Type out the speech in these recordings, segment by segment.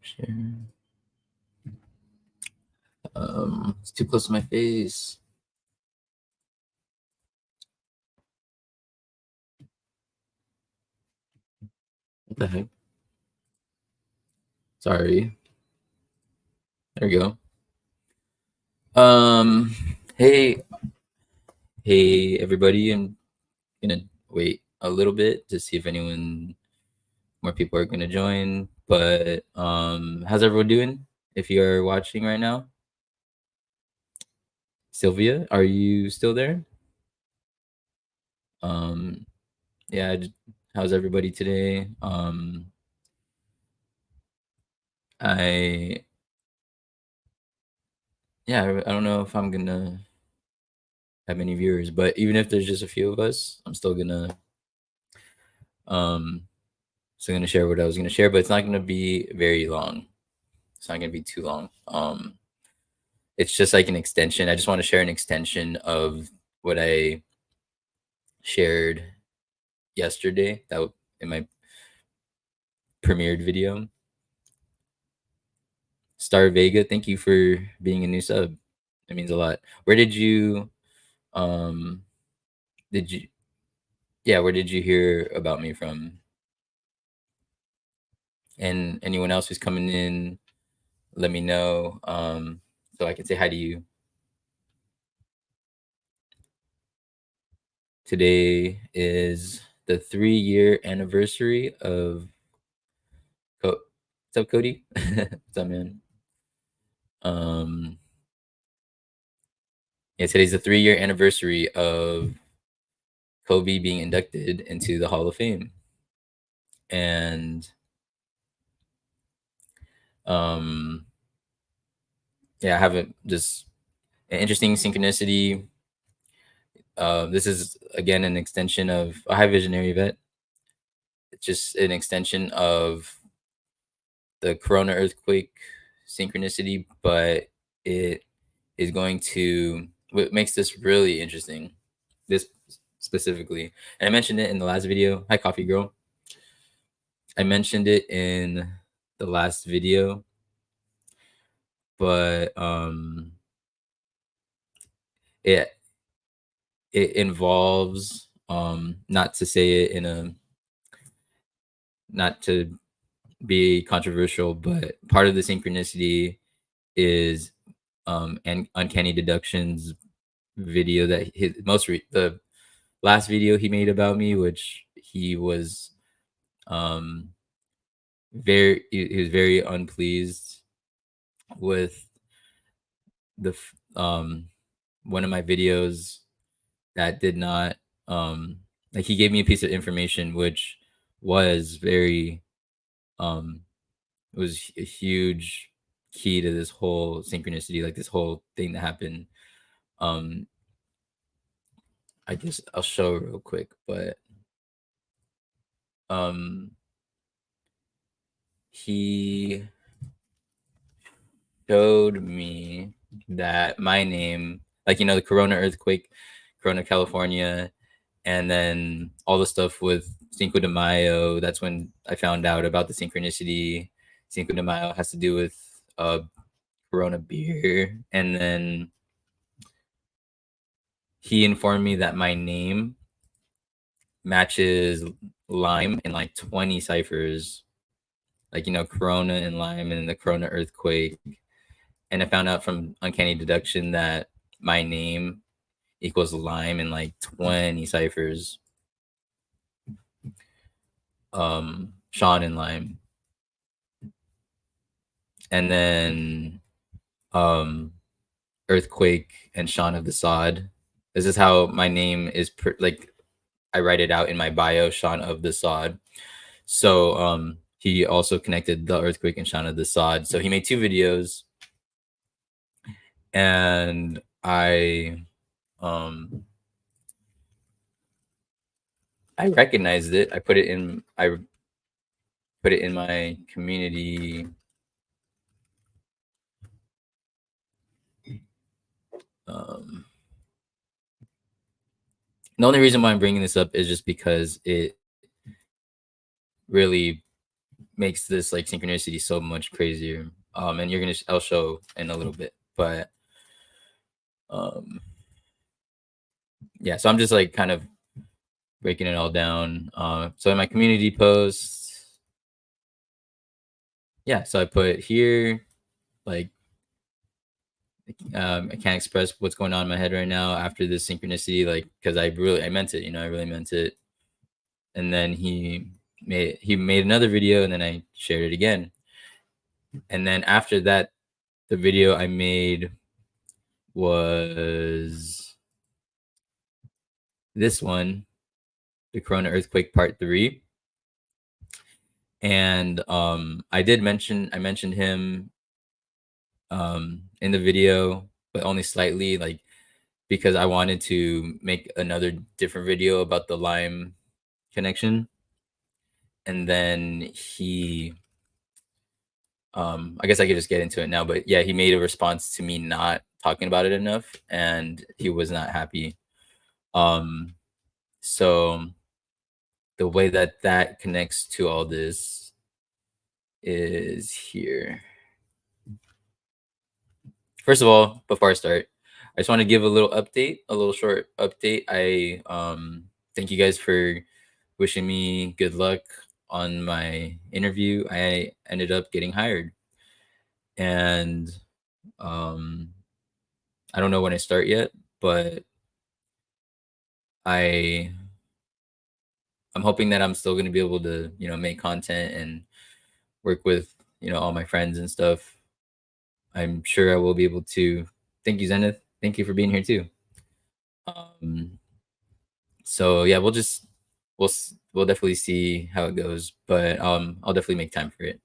Share. It's too close to my face. What the heck? Sorry. There we go. Hey, everybody. I'm gonna wait a little bit to see if more people are gonna join. But how's everyone doing? If you are watching right now, Sylvia, are you still there? Um, yeah. How's everybody today? I I don't know if I'm gonna have many viewers, but even if there's just a few of us, I'm um still gonna share what I was gonna share, but it's not gonna be very long. It's not gonna be too long. It's just like an extension. I just want to share an extension of what I shared yesterday in my premiered video. Star Vega, thank you for being a new sub. It means a lot. Where did you um did you where did you hear about me from? And anyone else who's coming in, let me know so I can say hi to you. Today is the 3-year anniversary of what's up, Cody? What's up, man? Today's the 3-year anniversary of Kobe being inducted into the Hall of Fame. And I have just an interesting synchronicity. This is again an extension of a high visionary vet. It's just an extension of the Corona earthquake synchronicity, but it is going to what makes this really interesting. This specifically, and I mentioned it in the last video. Hi, Coffee Girl. I mentioned it in the last video, but it involves not to say it in a not to be controversial, but part of the synchronicity is and Uncanny Deductions video that the last video he made about me, which he was he was very unpleased with the one of my videos that did not like he gave me a piece of information which was very it was a huge key to this whole synchronicity, like this whole thing that happened. I guess I'll show real quick, but he showed me that my name, like the Corona earthquake, Corona, California, and then all the stuff with Cinco de Mayo. That's when I found out about the synchronicity. Cinco de Mayo has to do with Corona beer, and then he informed me that my name matches Lime in like 20 ciphers, like Corona and Lime and the Corona earthquake. And I found out from Uncanny Deduction that my name equals Lime in like 20 ciphers. Sean and Lime. And then Earthquake and Sean of the Sod. This is how my name is like I write it out in my bio, Sean of the Sod. So he also connected the Earthquake and Sean of the Sod. So he made 2 videos, and I recognized it. I put it in my community The only reason why I'm bringing this up is just because it really makes this like synchronicity so much crazier. And I'll show in a little bit, but um, yeah. So I'm just like kind of breaking it all down. So in my community posts, yeah. So I put here like I can't express what's going on in my head right now after this synchronicity, like because I meant it, I really meant it. And then he made another video, and then I shared it again. And then after that, the video I made was this one, the Corona Earthquake Part 3. And I mentioned him in the video, but only slightly, like because I wanted to make another different video about the Lime connection. And then I guess I could just get into it now, but yeah, he made a response to me not talking about it enough, and he was not happy. Um, so the way that that connects to all this is here. First of all, before I start, I just want to give a little update, a little short update. I thank you guys for wishing me good luck on my interview. I ended up getting hired, and um I don't know when I start yet, but I I'm hoping that I'm still going to be able to, make content and work with, all my friends and stuff. I'm sure I will be able to. Thank you, Zenith. Thank you for being here too. Um, so yeah, we'll definitely see how it goes, but I'll definitely make time for it.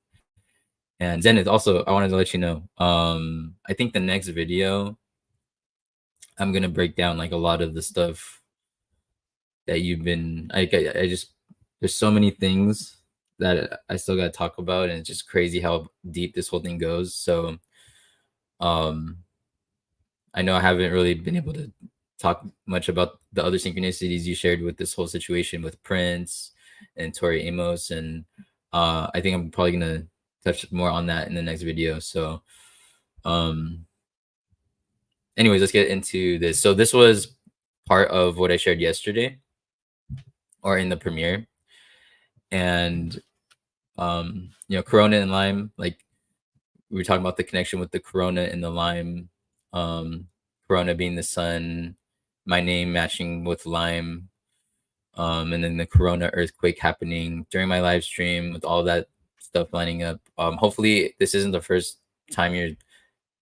And Zenith, also, I wanted to let you know, I think the next video I'm gonna break down like a lot of the stuff that you've been. I just there's so many things that I still gotta talk about, and it's just crazy how deep this whole thing goes. So um I know I haven't really been able to talk much about the other synchronicities you shared with this whole situation with Prince and Tori Amos, and I think I'm probably gonna touch more on that in the next video. So, um, anyways, let's get into this. So this was part of what I shared yesterday, or in the premiere, and Corona and Lime, like we were talking about the connection with the Corona and the Lime, um, Corona being the sun, my name matching with Lime, and then the Corona earthquake happening during my live stream with all that stuff lining up. Hopefully, this isn't the first time you're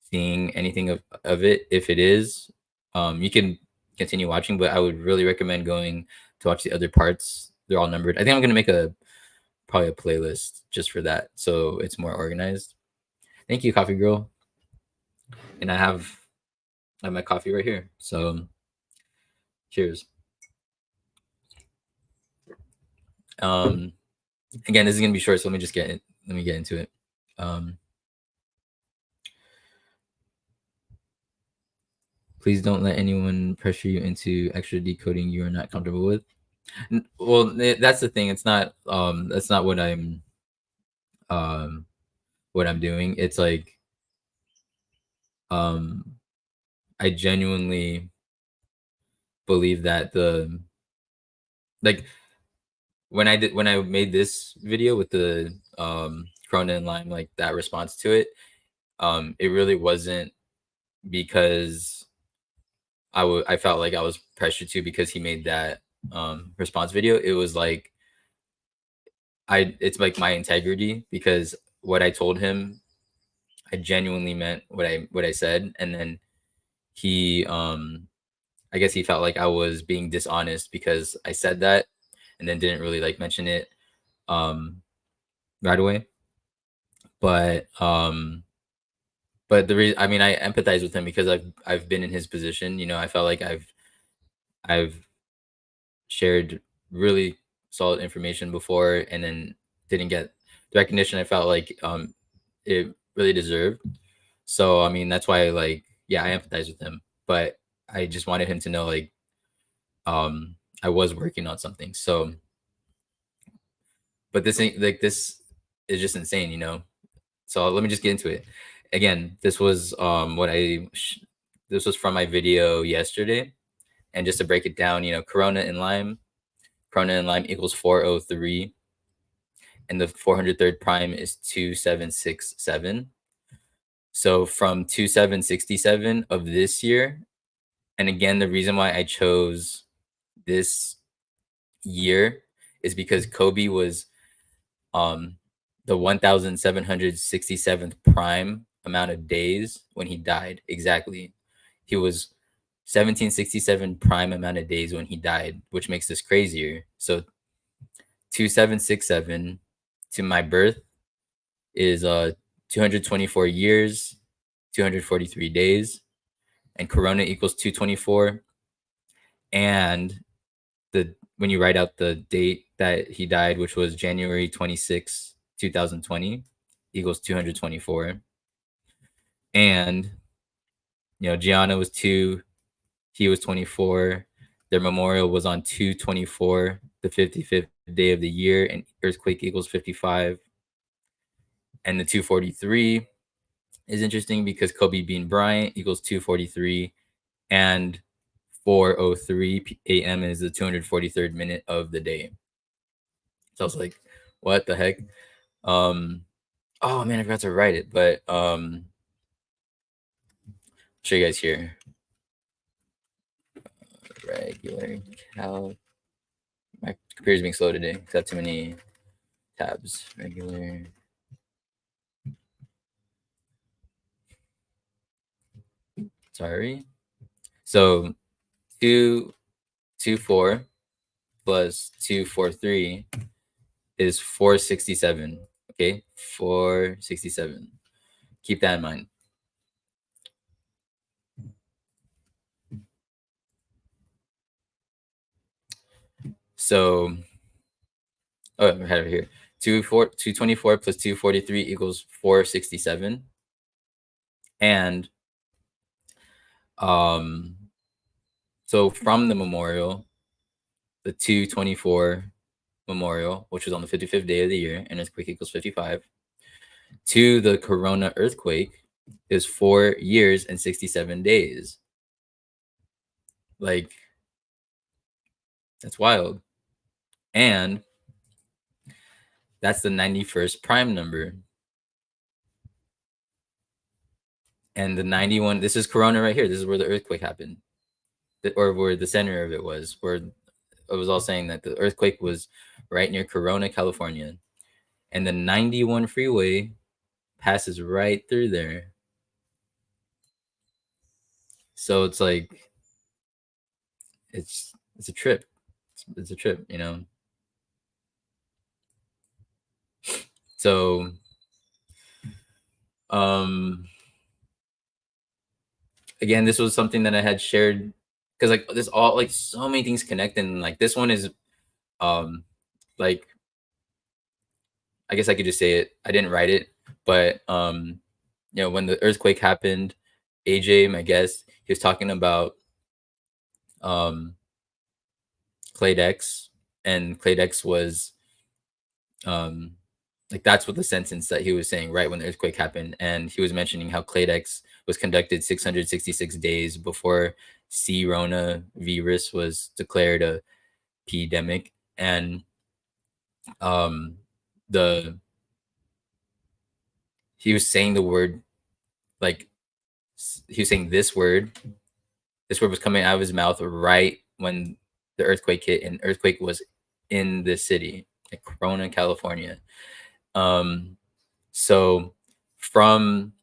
seeing anything of it. If it is, you can continue watching, but I would really recommend going to watch the other parts. They're all numbered. I think I'm gonna make probably a playlist just for that, so it's more organized. Thank you, Coffee Girl. And I have my coffee right here. So cheers. Um, Again, this is gonna be short, so let me get into it. Um, Please don't let anyone pressure you into extra decoding you are not comfortable with. Well, that's the thing. It's not. That's not um what I'm doing. It's like um I genuinely believe that the like when I made this video with the Corona and Lime, like that response to it, it really wasn't because I felt like I was pressured to because he made that response video. It was like it's like my integrity, because what I told him, I genuinely meant what I said. And then he I guess he felt like I was being dishonest because I said that and then didn't really like mention it um right away. But the reason, I mean, I empathize with him because I've been in his position. I felt like I've shared really solid information before, and then didn't get the recognition I felt like it really deserved. So I mean, that's why, like, yeah, I empathize with him, but I just wanted him to know, like, I was working on something. So, but this ain't like this is just insane, you know. So let me just get into it. Again, this was this was from my video yesterday, and just to break it down, you know, Corona in Lime equals 403, and the 403rd prime is 2767. So from 2767 of this year, and again, the reason why I chose this year is because Kobe was um the 1767th prime amount of days when he died. Exactly. He was 1767 prime amount of days when he died, which makes this crazier. So 2767 to my birth is 224 years, 243 days, and Corona equals 224. And the when you write out the date that he died, which was January 26, 2020, equals 224. And you know, Gianna was 2, he was 24. Their memorial was on 224, the 55th day of the year, and earthquake equals 55. And the 243 is interesting because Kobe Bean Bryant equals 243, and 4:03 a.m. is the 243rd minute of the day. So I was like, what the heck? Oh man, I forgot to write it, but show you guys here. Regular cal. My computer's being slow today because I have too many tabs. Regular. Sorry. So 224 plus 243 is 467. Okay, 467. Keep that in mind. So, oh, I have it here. 224 plus 243 equals 467. And so from the memorial, the 224 memorial, which was on the 55th day of the year, and earthquake equals 55, to the Corona earthquake is 4 years and 67 days. Like, that's wild. And that's the 91st prime number. And the 91, this is Corona right here. This is where the earthquake happened, or where the center of it was, where I was all saying that the earthquake was right near Corona, California. And the 91 freeway passes right through there. So it's like, it's a trip. It's a trip, you know. So again, this was something that I had shared because like this all like so many things connect, and like this one is like I guess I could just say it. I didn't write it, but you know, when the earthquake happened, AJ, my guest, he was talking about um Claydex, and Claydex was um like that's what the sentence that he was saying right when the earthquake happened, and he was mentioning how Claydex was conducted 666 days before C Rona virus was declared a pandemic, and um the he was saying the word like he was saying this word was coming out of his mouth right when the earthquake hit, and earthquake was in the city, like Corona, California. So from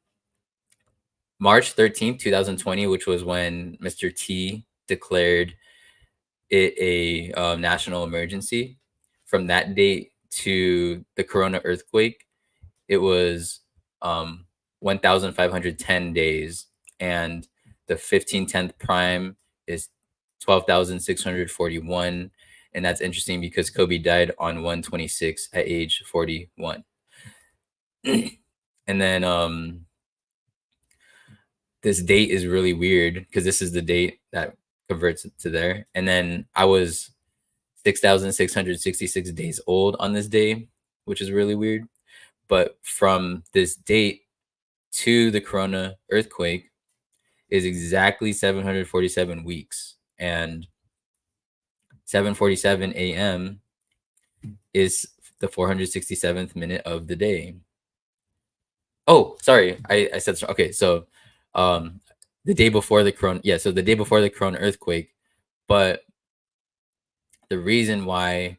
March 13th, 2020, which was when Mr. T declared it a national emergency, from that date to the Corona earthquake, it was 1,510 days. And the 15/10th prime is 12,641. And that's interesting because Kobe died on 1/26 at age 41. And then this date is really weird because this is the date that converts it to there. And then I was 6,666 days old on this day, which is really weird. But from this date to the Corona earthquake is exactly 747 weeks. And 7:47 a.m. is the 467th minute of the day. Oh, sorry. I said so. Okay, so um the day before the Corona, yeah, so the day before the Corona earthquake, but the reason why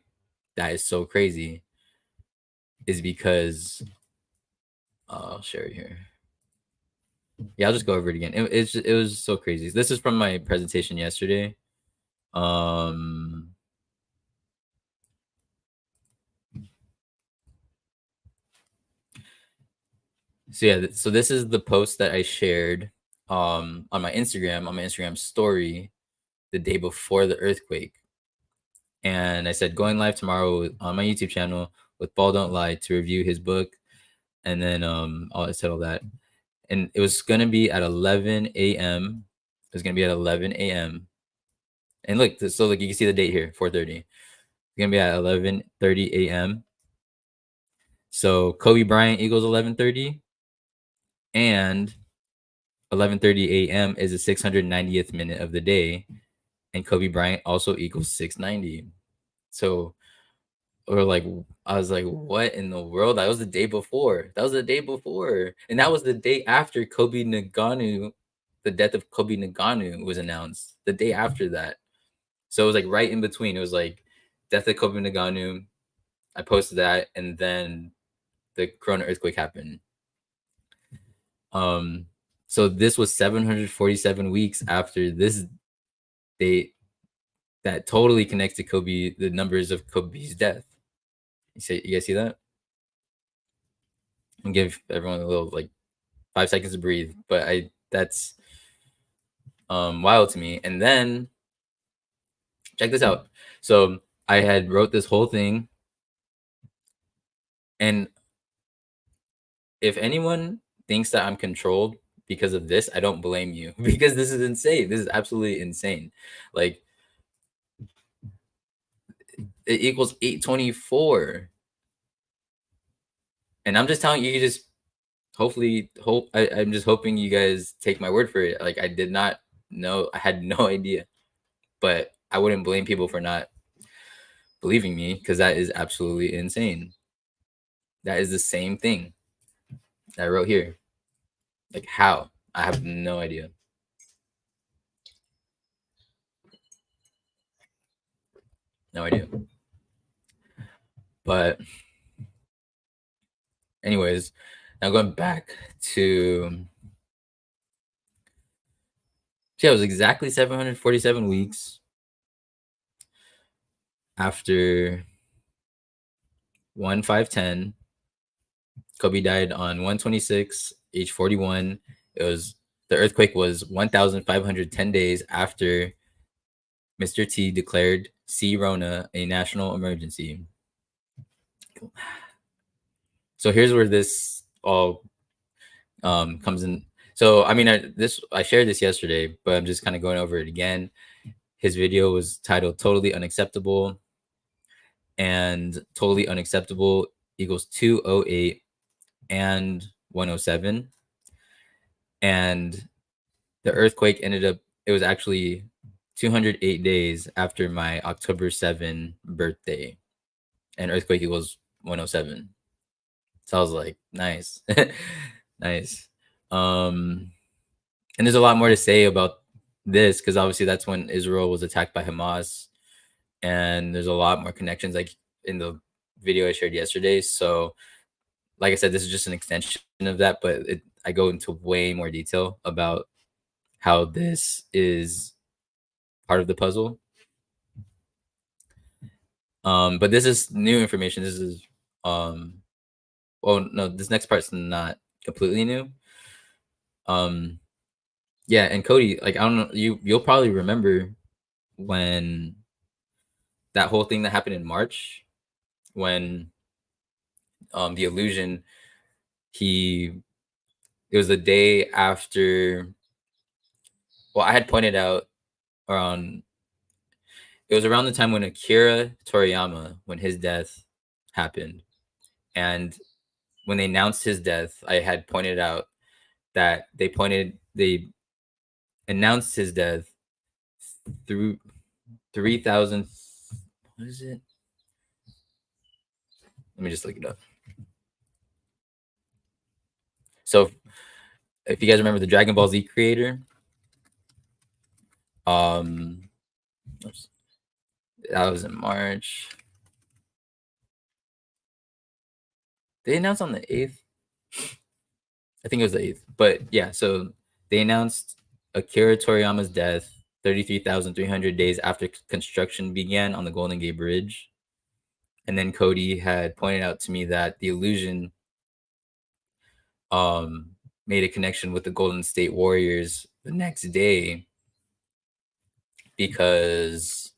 that is so crazy is because I'll share it here. Yeah, I'll just go over it again. It was so crazy. This is from my presentation yesterday. Um so yeah, so this is the post that I shared on my Instagram story the day before the earthquake. And I said going live tomorrow on my YouTube channel with Ball Don't Lie to review his book. And then I said all that. And it was gonna be at 11 a.m. It was gonna be at 11 a.m. And look, so like you can see the date here, 4:30. It's gonna be at 11:30 a.m. So Kobe Bryant equals 11:30, and 11:30 a.m. is the 690th minute of the day, and Kobe Bryant also equals 690. So or like I was like, what in the world? That was the day before. That was the day before, and that was the day after Kobe Naganu, the death of Kobe Naganu was announced. The day after that, so it was like right in between. It was like death of Kobe Naganu. I posted that, and then the Corona earthquake happened. So this was 747 weeks after this date that totally connects to Kobe, the numbers of Kobe's death. You guys see that? And give everyone a little like 5 seconds to breathe. But that's wild to me. And then check this out. So I had wrote this whole thing, and if anyone thinks that I'm controlled because of this, I don't blame you because this is insane. This is absolutely insane. Like it equals 824. And I'm just telling you, you just I'm just hoping you guys take my word for it. Like I did not know, I had no idea. But I wouldn't blame people for not believing me because that is absolutely insane. That is the same thing that I wrote here. Like how? I have no idea. No idea. But anyways, now going back to yeah, it was exactly 747 weeks after 1/5/10. Kobe died on 1/26, age 41. It was the earthquake was 1,510 days after Mr. T declared C Rona a national emergency. So here's where this all comes in. So I mean, I shared this yesterday, but I'm just kind of going over it again. His video was titled "Totally Unacceptable," and "Totally Unacceptable" equals 208 and 107, and the earthquake ended up. It was actually 208 days after my October 7 birthday, and earthquake equals 107. So I was like, nice, nice. Um, and there's a lot more to say about this because obviously that's when Israel was attacked by Hamas, and there's a lot more connections like in the video I shared yesterday. So, like I said, this is just an extension of that, but I go into way more detail about how this is part of the puzzle. But this is new information. This is well, no, this next part's not completely new. Yeah, and Cody, like I don't know, you'll probably remember when that whole thing that happened in March when the illusion he it was the day after, well, I had pointed out around it was around the time when Akira Toriyama, when his death happened. And when they announced his death, I had pointed out that they announced his death through 3,000. What is it? Let me just look it up. So, if you guys remember the Dragon Ball Z creator, oops, that was in March. They announced on the 8th. I think it was the 8th. But yeah, so they announced Akira Toriyama's death 33,300 days after construction began on the Golden Gate Bridge. And then Cody had pointed out to me that the illusion made a connection with the Golden State Warriors the next day because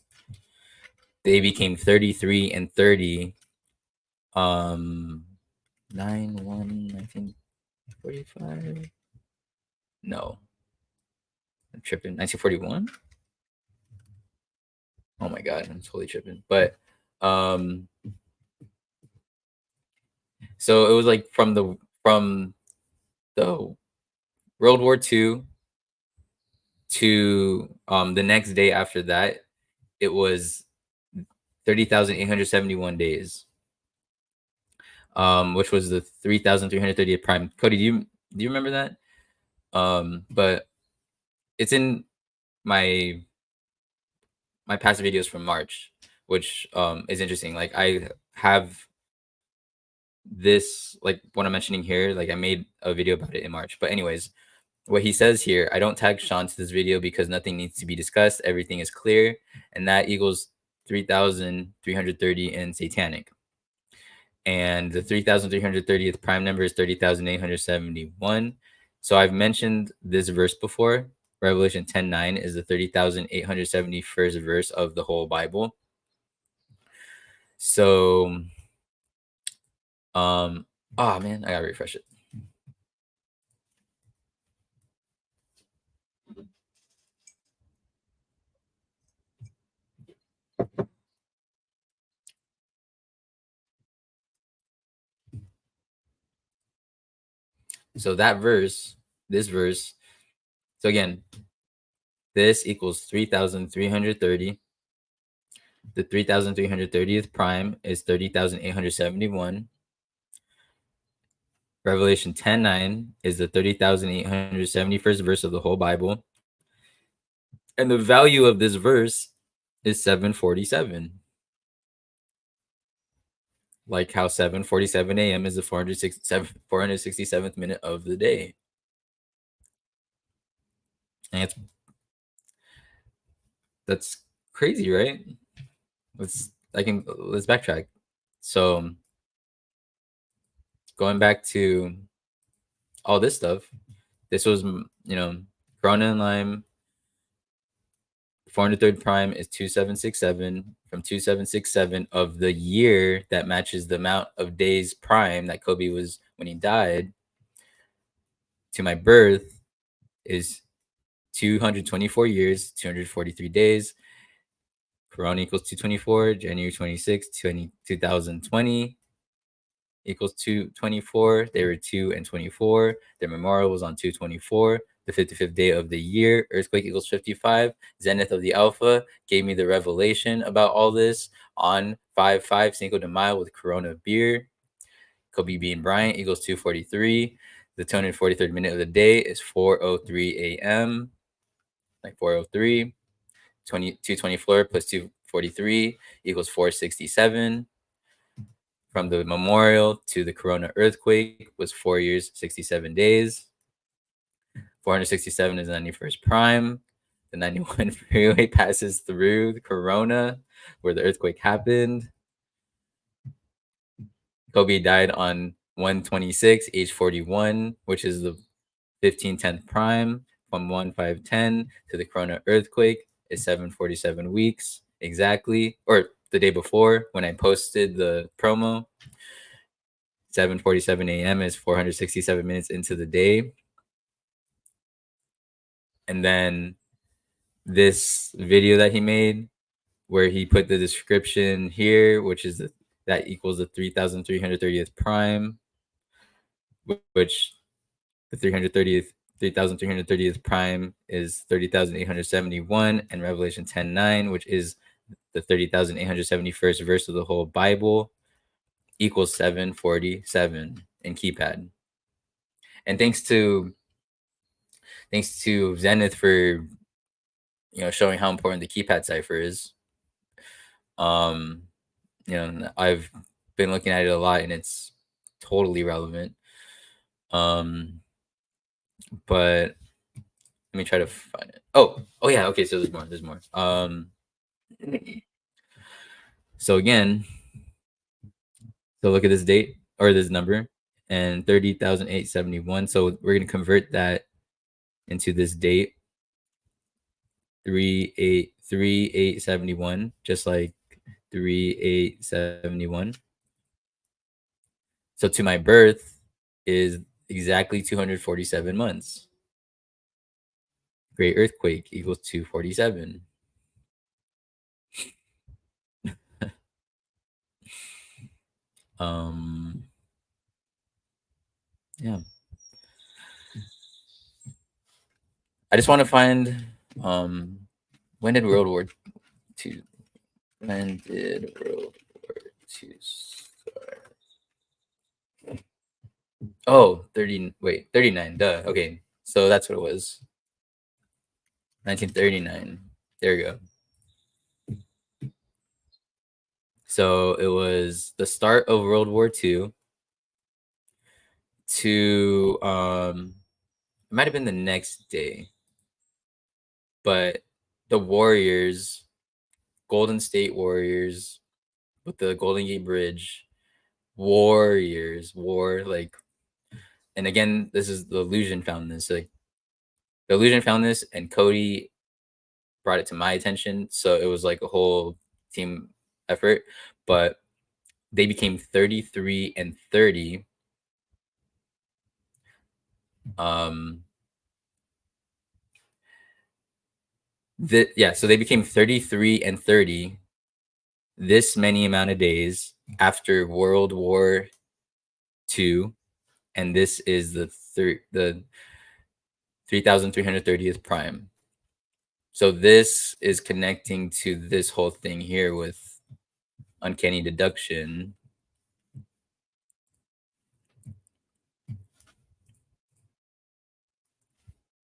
they became 33 and 30. 1945. No, I'm tripping. 1941. Oh my god, I'm totally tripping. But so it was like from the World War II to the next day after that, it was 30,871 days. Which was the 3,330th prime. Cody, do you remember that? But it's in my past videos from March, which is interesting. Like I have this, like what I'm mentioning here, like I made a video about it in March. But anyways, what he says here, I don't tag Sean to this video because nothing needs to be discussed. Everything is clear, and that equals 3,330 in satanic. And the 3,330th prime number is 30,871. So I've mentioned this verse before. Revelation 10:9 is the 30,871st verse of the whole Bible. So, oh man, I gotta refresh it. So that verse, this verse, so again, this equals 3,330. The 3,330th prime is 30,871. Revelation 10:9 is the 30,871st verse of the whole Bible. And the value of this verse is 747. Like how 7:47 a.m. is the 467th minute of the day. And that's crazy, right? Let's backtrack. So going back to all this stuff, this was, Corona and Lime, 403rd prime is 2767. From 2767 of the year that matches the amount of days prime that Kobe was when he died to my birth is 224 years, 243 days. Corona equals 224. January 26, 2020 equals 224. They were 2 and 24. Their memorial was on 224. The 55th day of the year. Earthquake equals 55. Zenith of the Alpha gave me the revelation about all this on 5/5 Cinco de Mayo with Corona beer. Kobe Bean Bryant equals 243. The 243rd minute of the day is 4:03 a.m. Like 4:03. 224 plus 243 equals 467. From the memorial to the Corona earthquake was 4 years, 67 days. 467 is the 91st prime. The 91 freeway passes through the Corona where the earthquake happened. Kobe died on 126, age 41, which is the 1510th prime. From 1510 to the Corona earthquake is 747 weeks exactly, or the day before when I posted the promo. 7:47 a.m. is 467 minutes into the day. And then this video that he made where he put the description here, which is that equals the 3,330th prime, which the 3,330th prime is 30,871, and Revelation 10:9, which is the 30,871st verse of the whole Bible, equals 747 in keypad. And thanks to Zenith for showing how important the keypad cipher is. I've been looking at it a lot, and it's totally relevant. But let me try to find it. Oh yeah, okay, so there's more. So again, so look at this date or this number, and 30,871. So we're gonna convert that into this date, 383871, just like 3871. So to my birth is exactly 247 months. Great earthquake equals 247. Yeah. I just want to find when did World War II start? Oh, 39. Duh. Okay. So that's what it was. 1939. There you go. So it was the start of World War II to it might have been the next day, but the Warriors, Golden State Warriors with the Golden Gate Bridge, war, like, and again, this is the Illusion found this. Like, the Illusion found this, and Cody brought it to my attention. So it was like a whole team effort, but they became 33 and 30. So they became 33 and 30 this many amount of days after World War II, and this is the 3,330th prime. So this is connecting to this whole thing here with uncanny deduction.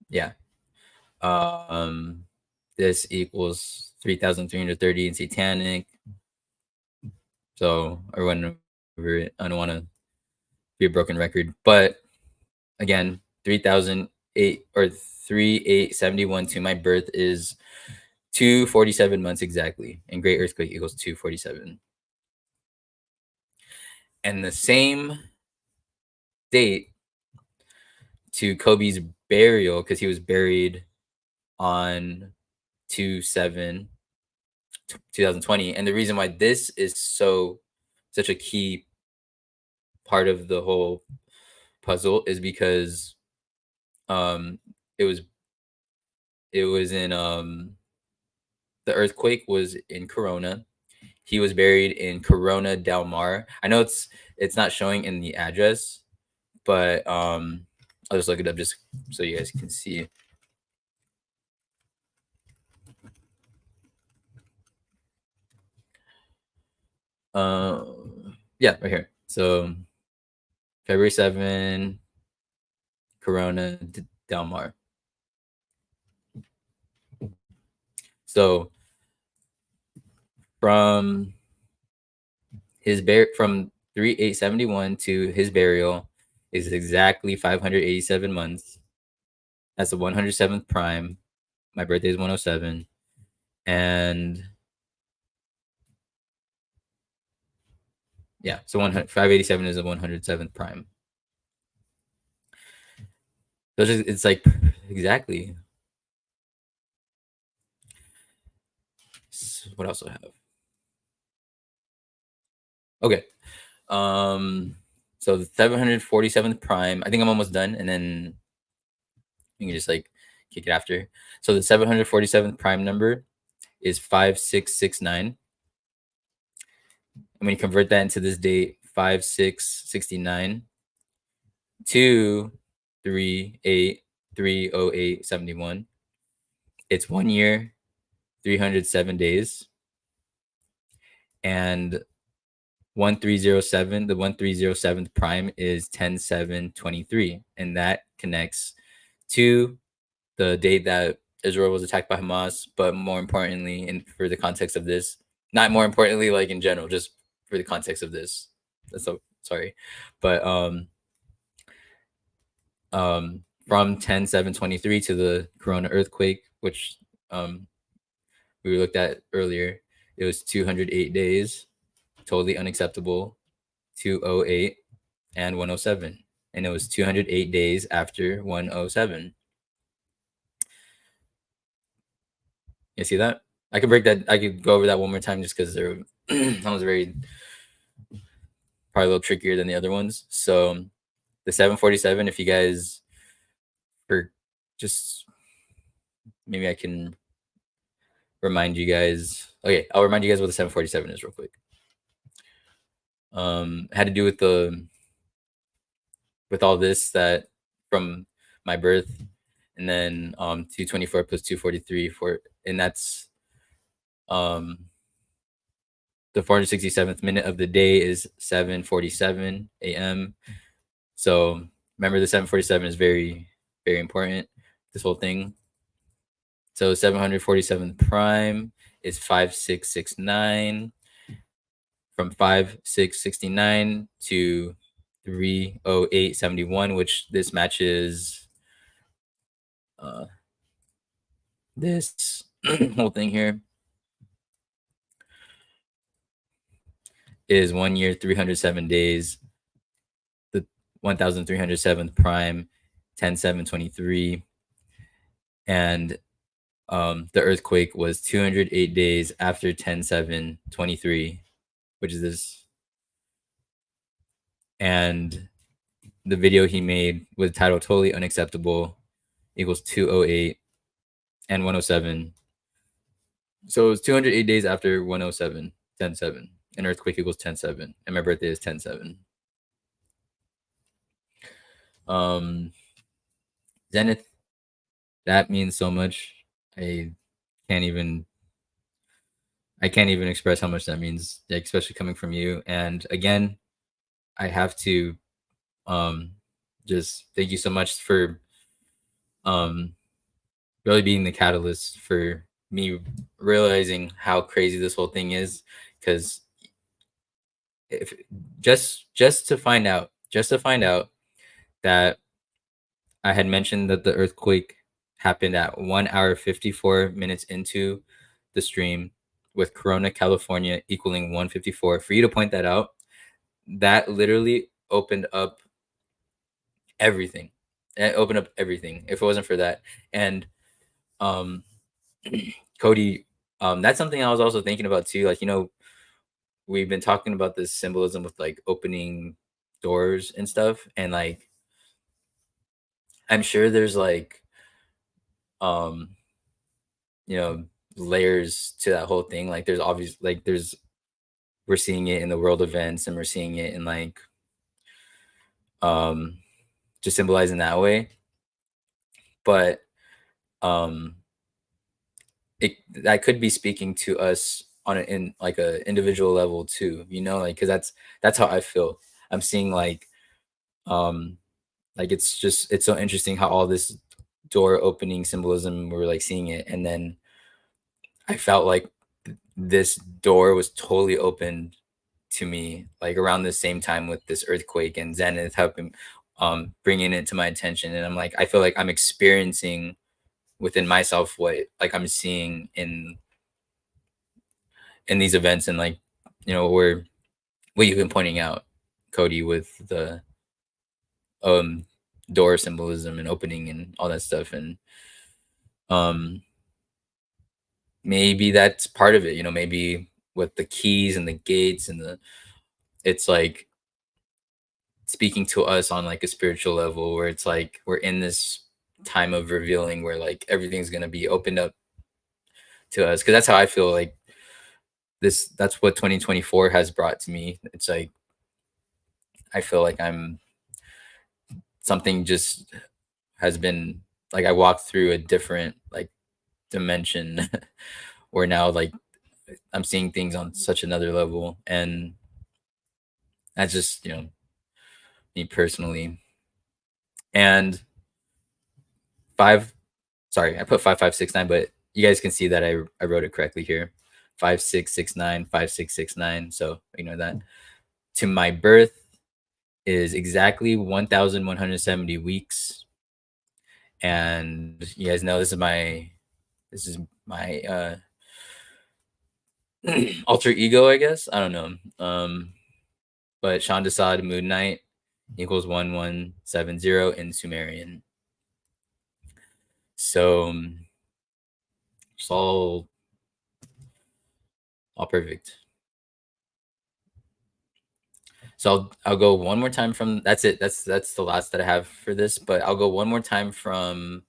Yeah. This equals 3,330 in satanic. So I don't want to be a broken record, but again, 3,008 or 3,871 to my birth is 247 months exactly, and great earthquake equals 247. And the same date to Kobe's burial, because he was buried on 2/7/2020, and the reason why this is such a key part of the whole puzzle is because it was in the earthquake was in Corona. He was buried in Corona Del Mar. I know it's not showing in the address, but I'll just look it up just so you guys can see. Yeah, right here. So February 7, Corona Del Mar. So from from 3/8/71 to his burial is exactly 587 months. That's the 107th prime. My birthday is 107, and yeah, so 587 is the 107th prime. So it's like exactly. So what else do I have? Okay. So the 747th prime. I think I'm almost done, and then you can just like kick it after. So the 747th prime number is 5669. And when you convert that into this date, 5669 to 3/8/308/71, it's 1 year, 307 days, and 1307, the 1307th prime is 10/7/23, and that connects to the date that Israel was attacked by Hamas. But more importantly, and for the context of this, not more importantly, like in general, just for the context of this. That's so sorry, but from 10/7/23 to the Corona earthquake, which we looked at earlier, it was 208 days, totally unacceptable. 208 and 107, and it was 208 days after 107. You see that? I could break that. I could go over that one more time just because that was very probably a little trickier than the other ones. So the 747, if you guys for just maybe I can remind you guys. Okay, I'll remind you guys what the 747 is real quick. It had to do with all this that from my birth, and then 224 plus 243 and that's the 467th minute of the day is 7:47 a.m. So remember, the 747 is very, very important. This whole thing. So 747th prime is 5669. From 5669 to 308/71, which this matches this whole thing here is 1 year, 307 days. The 1307th prime, 10/7/23, and the earthquake was 208 days after 10/7/23, which is this. And the video he made with title "Totally Unacceptable" equals 208 and 107. So it was 208 days after 107, 10/7. An earthquake equals 10/7, and my birthday is 10/7. Zenith, that means so much. I can't even express how much that means, like, especially coming from you. And again, I have to just thank you so much for really being the catalyst for me realizing how crazy this whole thing is. Because if just to find out that I had mentioned that the earthquake happened at 1 hour 54 minutes into the stream, with Corona, California equaling 154. For you to point that out, that literally opened up everything. It opened up everything. If it wasn't for that, and um, Cody, that's something I was also thinking about too. Like, we've been talking about this symbolism with like opening doors and stuff, and like I'm sure there's like um layers to that whole thing. Like there's obvious, like there's we're seeing it in the world events, and we're seeing it in like um just symbolizing that way. But um it that could be speaking to us on in like a individual level too, like because that's how I feel. I'm seeing um it's so interesting how all this door opening symbolism, we're like seeing it, and then I felt like this door was totally opened to me like around the same time with this earthquake and Zenith helping bringing it to my attention. And I'm like, I feel like I'm experiencing within myself what like I'm seeing in these events, and like where what you've been pointing out, Cody, with the um door symbolism and opening and all that stuff. And um maybe that's part of it, maybe with the keys and the gates and it's like speaking to us on like a spiritual level, where it's like we're in this time of revealing where like everything's going to be opened up to us, because that's how I feel like that's what 2024 has brought to me. It's like I feel like I'm something just has been like I walked through a different like dimension where now like I'm seeing things on such another level, and that's just me personally. And five, sorry, I put 5569, but you guys can see that I wrote it correctly here. 5669, 5669. So ignore that. To my birth is exactly 1,170 weeks. And you guys know this is my alter ego, I guess. I don't know. But Shandasad Moon Knight equals 1170 in Sumerian. So it's all perfect. So I'll go one more time from that's it. That's the last that I have for this, but I'll go one more time from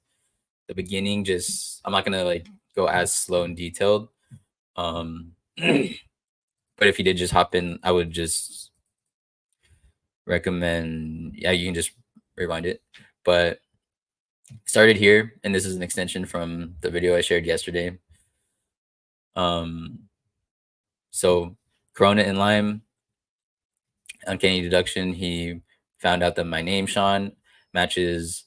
the beginning. Just I'm not gonna like go as slow and detailed. But if you did just hop in, I would just recommend, yeah, you can just rewind it. But started here, and this is an extension from the video I shared yesterday. So Corona and Lime, uncanny deduction, he found out that my name, Sean, matches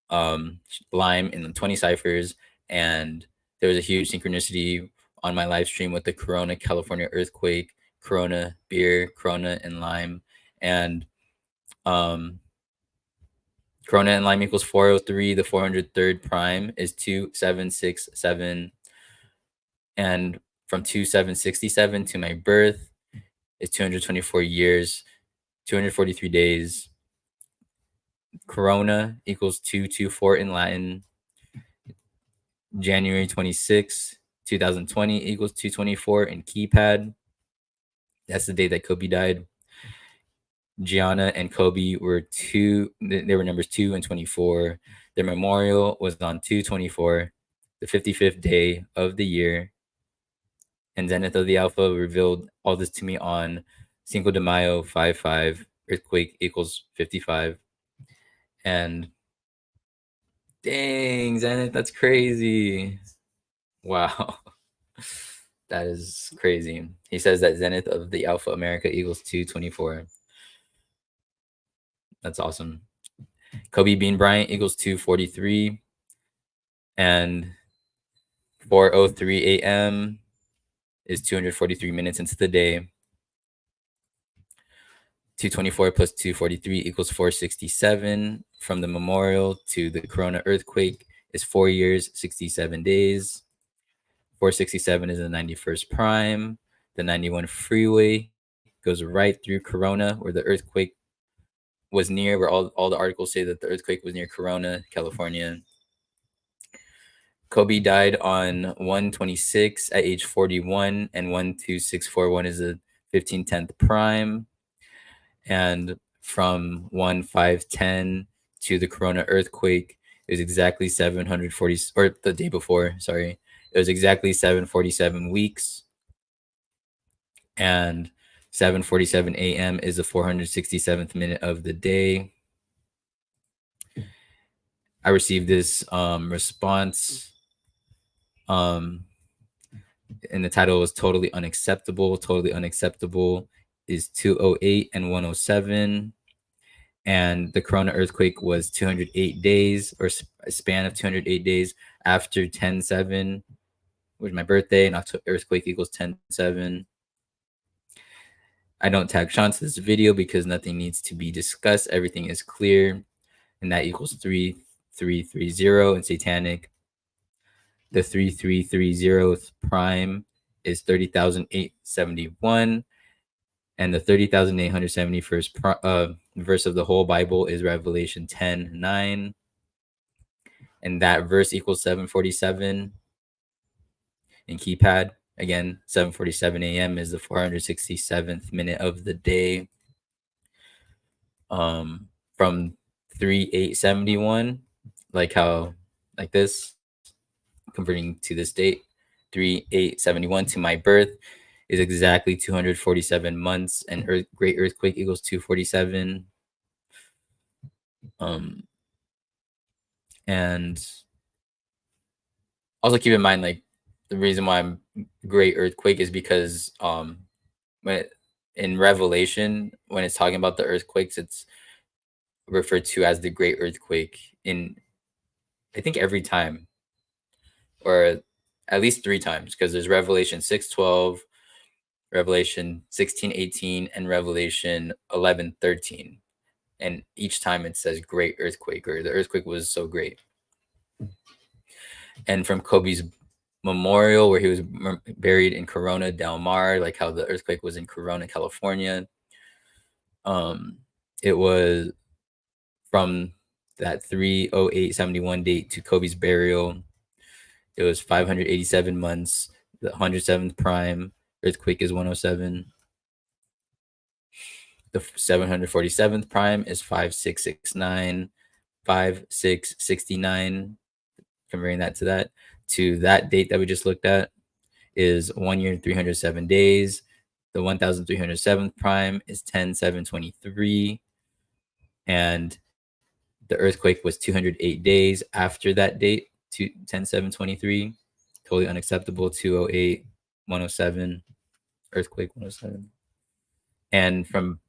Lime in the 20 ciphers, and there was a huge synchronicity on my live stream with the Corona California earthquake, Corona beer, Corona and Lime, and Corona and Lime equals 403. The 403rd prime is 2767, and from 2767 to my birth is 224 years, 243 days. Corona equals 224 in Latin. January 26, 2020 equals 224 in keypad. That's the day that Kobe died. Gianna and Kobe were they were numbers 2 and 24. Their memorial was on 2/24, the 55th day of the year. And Zenith of the Alpha revealed all this to me on Cinco de Mayo 55. Earthquake equals 55. And dang, Zenith, that's crazy. Wow. That is crazy. He says that Zenith of the Alpha America equals 2/24. That's awesome. Kobe Bean Bryant equals 2:43. And 4:03 a.m. is 243 minutes into the day. 224 plus 243 equals 467. From the memorial to the Corona earthquake is 4 years, 67 days. 467 is the 91st prime. The 91 freeway goes right through Corona, where the earthquake was near, where all the articles say that the earthquake was near Corona, California. Kobe died on 1/26 at age 41, and 12641 is the 15/10 prime. And from 1/5/10 to the Corona earthquake, it was exactly 740, or the day before, sorry, it was exactly 747 weeks. And 7:47 a.m. is the 467th minute of the day. I received this response. And the title was Totally Unacceptable. Totally Unacceptable is 208 and 107. And the Corona earthquake was 208 days, or a span of 208 days after 10/7, which is my birthday, and earthquake equals 10/7. I don't tag Sean to this video because nothing needs to be discussed. Everything is clear, and that equals 3330 in satanic. The 3330th prime is 30,871, and the 30,871st verse of the whole Bible is Revelation 10:9, and that verse equals 747 in keypad. Again, 7:47 a.m. is the 467th minute of the day. From 3871, like this, converting to this date, 3871 to my birth is exactly 247 months, and great earthquake equals 247. And also keep in mind, like, the reason why I'm great earthquake is because when in Revelation, when it's talking about the earthquakes, it's referred to as the great earthquake in, I think, every time, or at least three times, because there's Revelation 6:12, Revelation 16:18, and Revelation 11:13. And each time it says great earthquake, or the earthquake was so great. And from Kobe's memorial, where he was buried in Corona del Mar, like how the earthquake was in Corona, California, it was from that 30871 date to Kobe's burial. It was 587 months. The 107th prime earthquake is 107. The 747th prime is 5669. 5669. Comparing that to that date that we just looked at is 1 year and 307 days. The 1307th prime is 10723. And the earthquake was 208 days after that date, to 10723. Totally unacceptable. 208, 107, earthquake 107. And from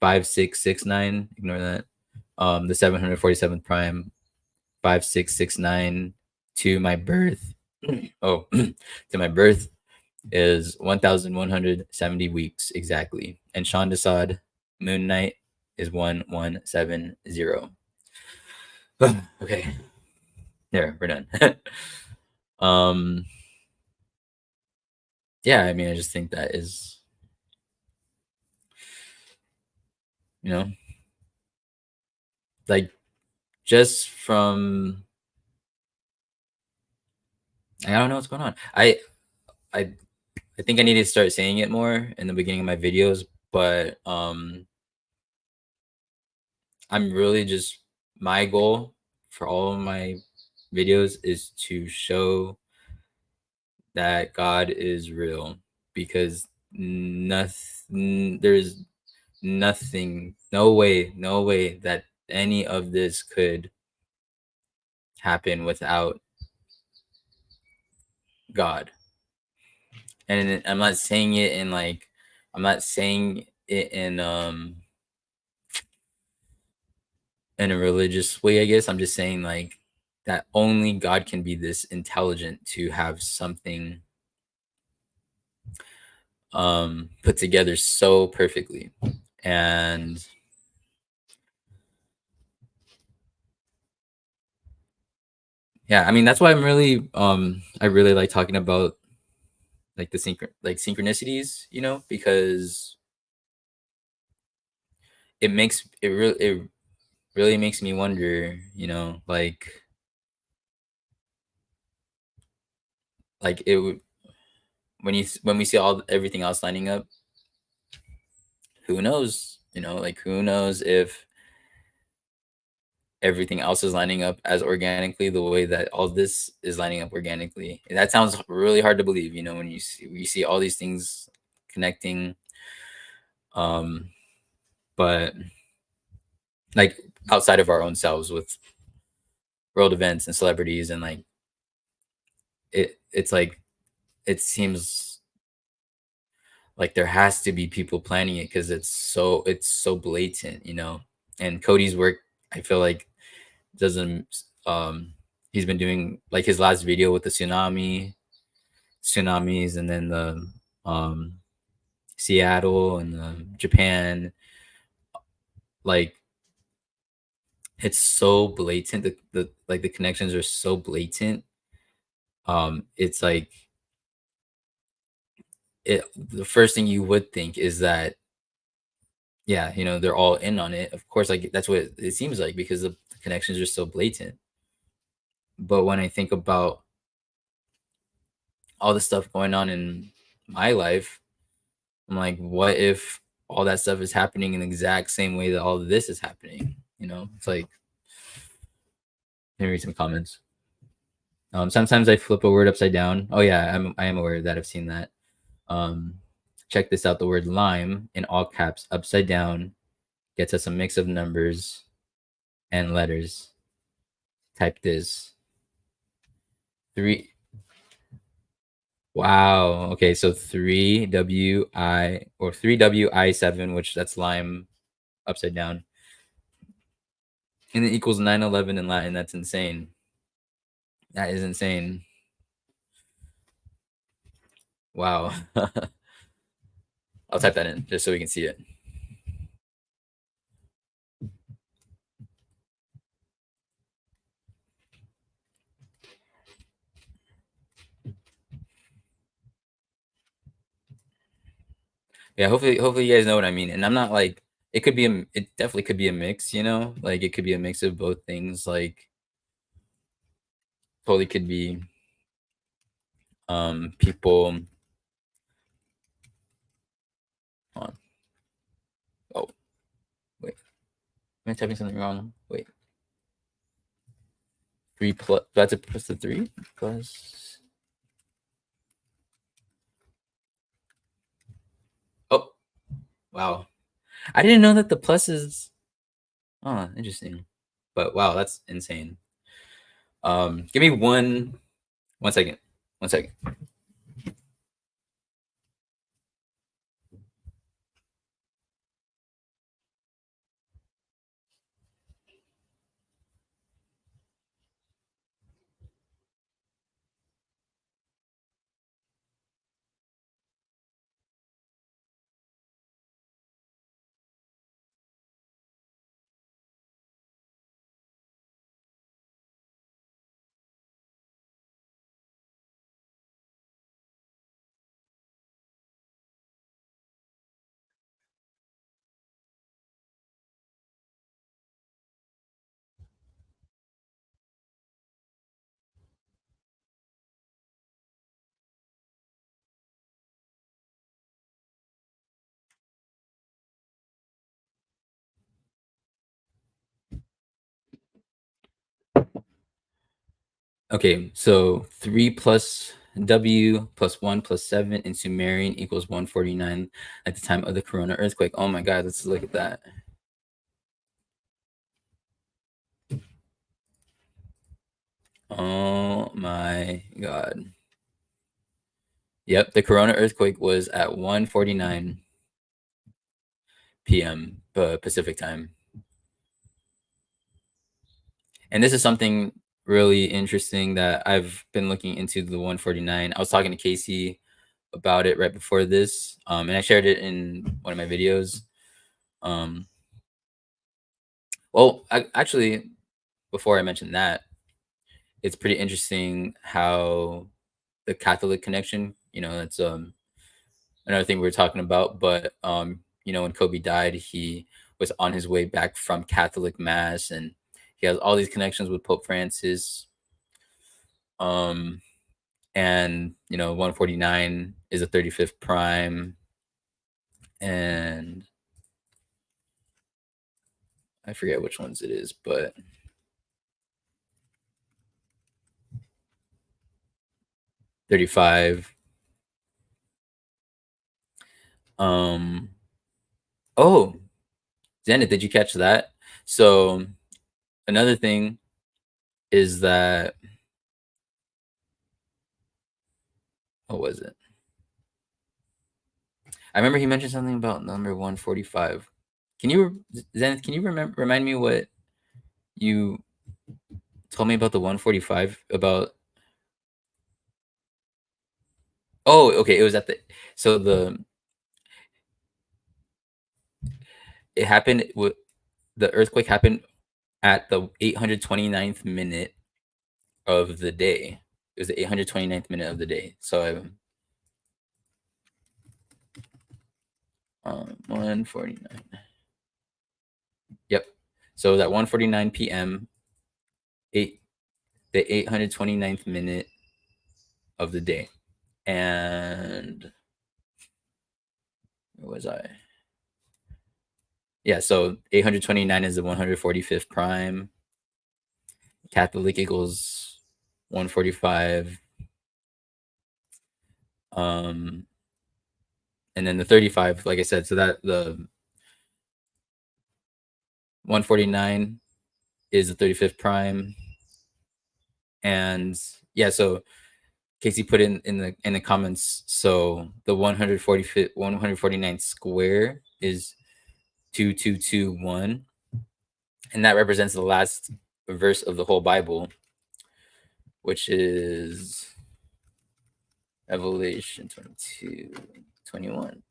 5669, ignore that. The 747th prime, 5669 to my birth. Oh, to my birth is 1,170 weeks exactly. And Sean Desad, Moon Night, is 1170. Okay. There, we're done. Yeah, I mean, I just think that is, like, just from, I don't know what's going on. I think I need to start saying it more in the beginning of my videos, but I'm really just, my goal for all of my videos is to show that God is real, because there's nothing, no way that any of this could happen without God. And I'm not saying it in, like, I'm not saying it in a religious way, I guess. I'm just saying, like, that only God can be this intelligent to have something put together so perfectly. And yeah, I mean, that's why I really like talking about, like, the synchronicities, because it really makes me wonder, like it would, when we see everything else lining up, who knows, like, who knows if everything else is lining up as organically the way that all this is lining up organically. And that sounds really hard to believe, when you see all these things connecting. But, like, outside of our own selves, with world events and celebrities, and, like, it's like, it seems like there has to be people planning it, because it's so blatant, and Cody's work, I feel like, doesn't, he's been doing, like, his last video with the tsunamis, and then the Seattle and Japan, like, it's so blatant, the connections are so blatant. It's like, the first thing you would think is that, yeah, they're all in on it, of course, like, that's what it seems like, because the connections are so blatant. But when I think about all the stuff going on in my life, I'm like, what if all that stuff is happening in the exact same way that all of this is happening? It's like, let me read some comments. Sometimes I flip a word upside down. Oh yeah, I am aware that I've seen that. Um, check this out. The word lime in all caps upside down gets us a mix of numbers and letters. Type this. Three. Wow. Okay, so 3WI or 3WI7, which that's lime upside down. And it equals 911 in Latin. That's insane. That is insane. Wow. I'll type that in just so we can see it. Yeah, hopefully you guys know what I mean. And I'm not like it could be it definitely could be a mix, you know? Like it could be a mix of both things. Like totally could be people on. Oh, wait. Am I typing something wrong? Wait. 3 plus that's a plus the 3 plus. Oh, wow. I didn't know that the plus is interesting. But wow, that's insane. Give me one second. One second. Okay, so 3 plus W plus 1 plus 7 in Sumerian equals 149 at the time of the Corona earthquake. Oh my God, let's look at that. Oh my God. Yep, the Corona earthquake was at 1:49 p.m. Pacific time. And this is something really interesting that I've been looking into the 149. I was talking to Casey about it right before this, and I shared it in one of my videos. Um, actually, before I mentioned that, it's pretty interesting how the Catholic connection, that's another thing we were talking about. But when Kobe died, he was on his way back from Catholic mass, and he has all these connections with Pope Francis. Um, and 149 is a 35th prime, and I forget which ones it is, but 35. Um, oh, Zenith, did you catch that? So another thing is that what was it? I remember he mentioned something about number 145. Can you Zenith? Can you remind me what you told me about the 145 about? Oh, okay. It was at the so it happened with the earthquake happened at the 829th minute of the day. It was the 829th minute of the day. So 149. Yep. So that 1:49 p.m. The 829th minute of the day. And where was I? Yeah, so 829 is the 145th prime. Catholic equals 145, and then the 35, like I said, so that the 149 is the 35th prime. And yeah, so Casey put in the comments, so the 149 square is 2221, and that represents the last verse of the whole Bible, which is Revelation 22:21.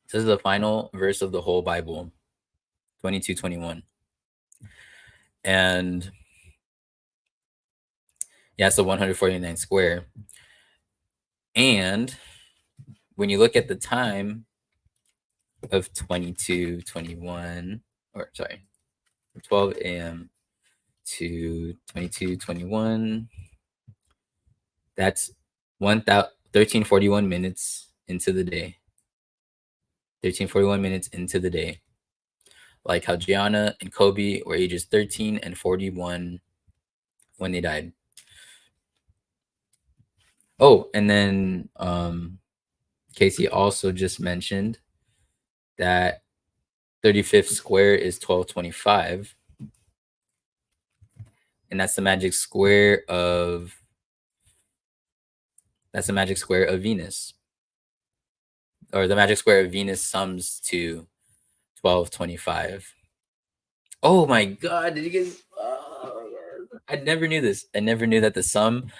This is the final verse of the whole Bible, 22:21. And yeah, so 149 square. And when you look at the time of 22:21, or sorry, 12 a.m. to 22:21, that's 1341 minutes into the day. 1341 minutes into the day. Like how Gianna and Kobe were ages 13 and 41 when they died. Oh, and then Casey also just mentioned that 35th square is 1225. And that's the magic square of Venus. Or the magic square of Venus sums to 1225. Oh my god, did you guys, oh, I never knew this. I never knew that the sum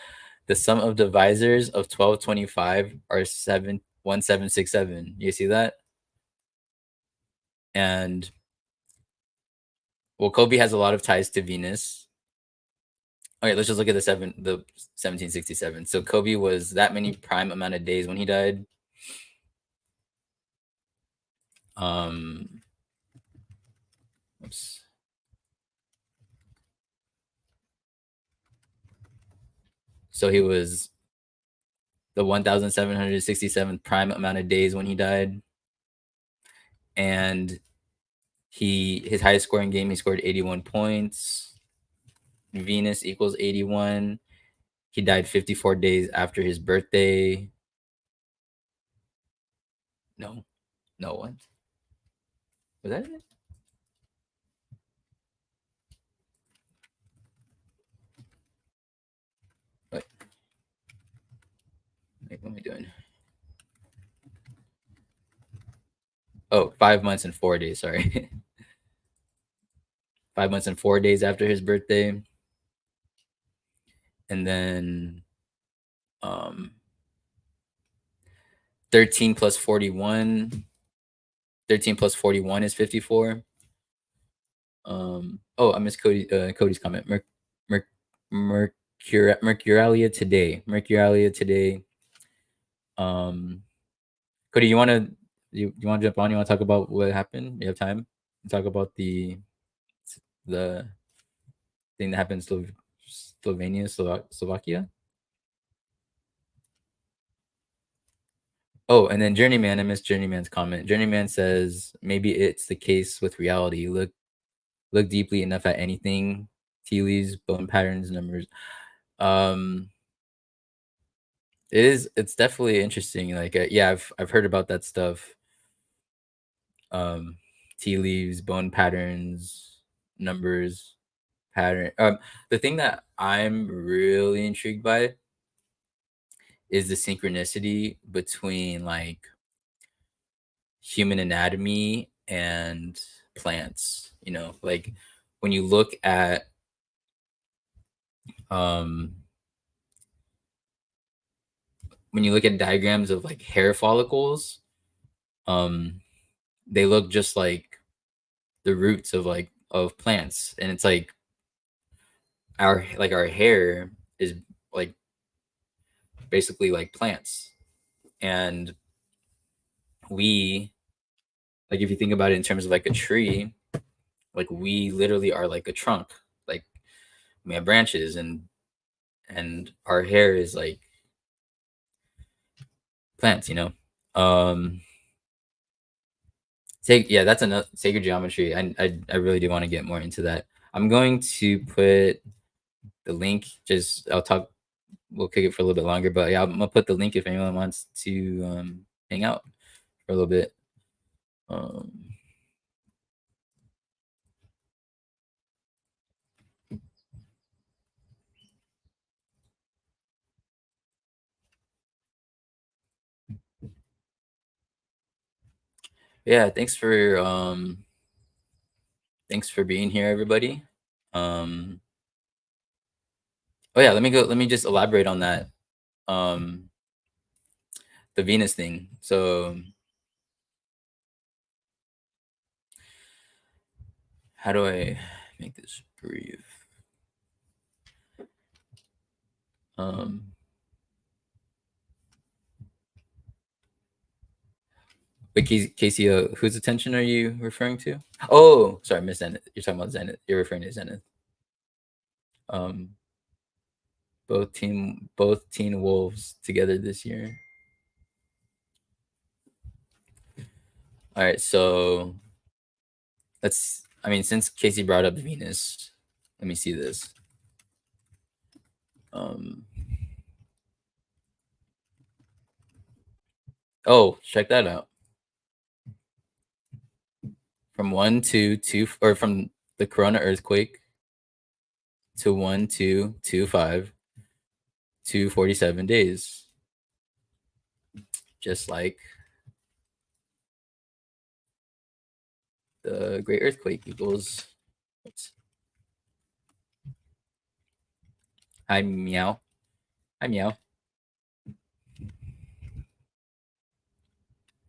of divisors of 1225 are 1767. You see that? And well, Kobe has a lot of ties to Venus. Okay, let's just look at the 1767. So Kobe was that many prime amount of days when he died. Oops. So he was the 1767th prime amount of days when he died. And his highest scoring game, he scored 81 points. Venus equals 81. He died 54 days after his birthday. No one. Was that it? Wait, what am I doing? Oh, 5 months and 4 days. Sorry. 5 months and 4 days after his birthday. And then 13 plus 41. 13 plus 41 is 54. I missed Cody's comment. Mercurialia today. Cody, you want to jump on? You want to talk about what happened? You have time to talk about the thing that happened in Slovenia, Slovakia? Oh, and then Journeyman, I missed Journeyman's comment. Journeyman says maybe it's the case with reality. Look deeply enough at anything, tea leaves, bone patterns, numbers. It's definitely interesting. Like yeah, I've heard about that stuff. Tea leaves, bone patterns, numbers, pattern. The thing that I'm really intrigued by is the synchronicity between like human anatomy and plants. You know, like when you look at diagrams of like hair follicles, they look just like the roots of plants, and it's like our hair is like basically like plants. And we, like, if you think about it in terms of like a tree, like we literally are like a trunk. Like we have branches, and our hair is like plants, you know. Yeah, that's another sacred geometry. I really do want to get more into that. I'm going to put the link. Just I'll talk. We'll kick it for a little bit longer, but yeah, I'm gonna put the link if anyone wants to hang out for a little bit. Um, yeah, thanks for being here, everybody. Um, oh yeah, let me just elaborate on that. Um, the Venus thing. So how do I make this brief? Um, but Casey, whose attention are you referring to? Oh, sorry, Miss Zenith. You're talking about Zenith. You're referring to Zenith. Um, both Teen Wolves together this year. All right, so let's. I mean, since Casey brought up Venus, let me see this. Um, oh, check that out. From 1-2-2, or from the Corona earthquake to 1-2-2-5, 247 days, just like the Great Earthquake equals. Hi meow. Hi meow.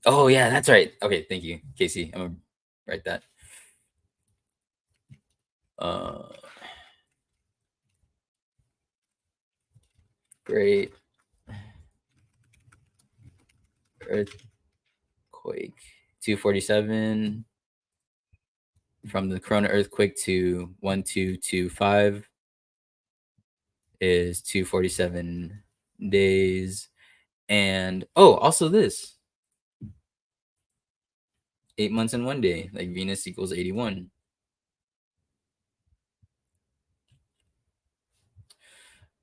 Oh yeah, that's right. Okay, thank you, Casey. I'm gonna write that. Uh, Great Earthquake 247, from the Corona earthquake to 1225 is 247 days. And oh, also this 8 months and 1 day, like Venus equals 81.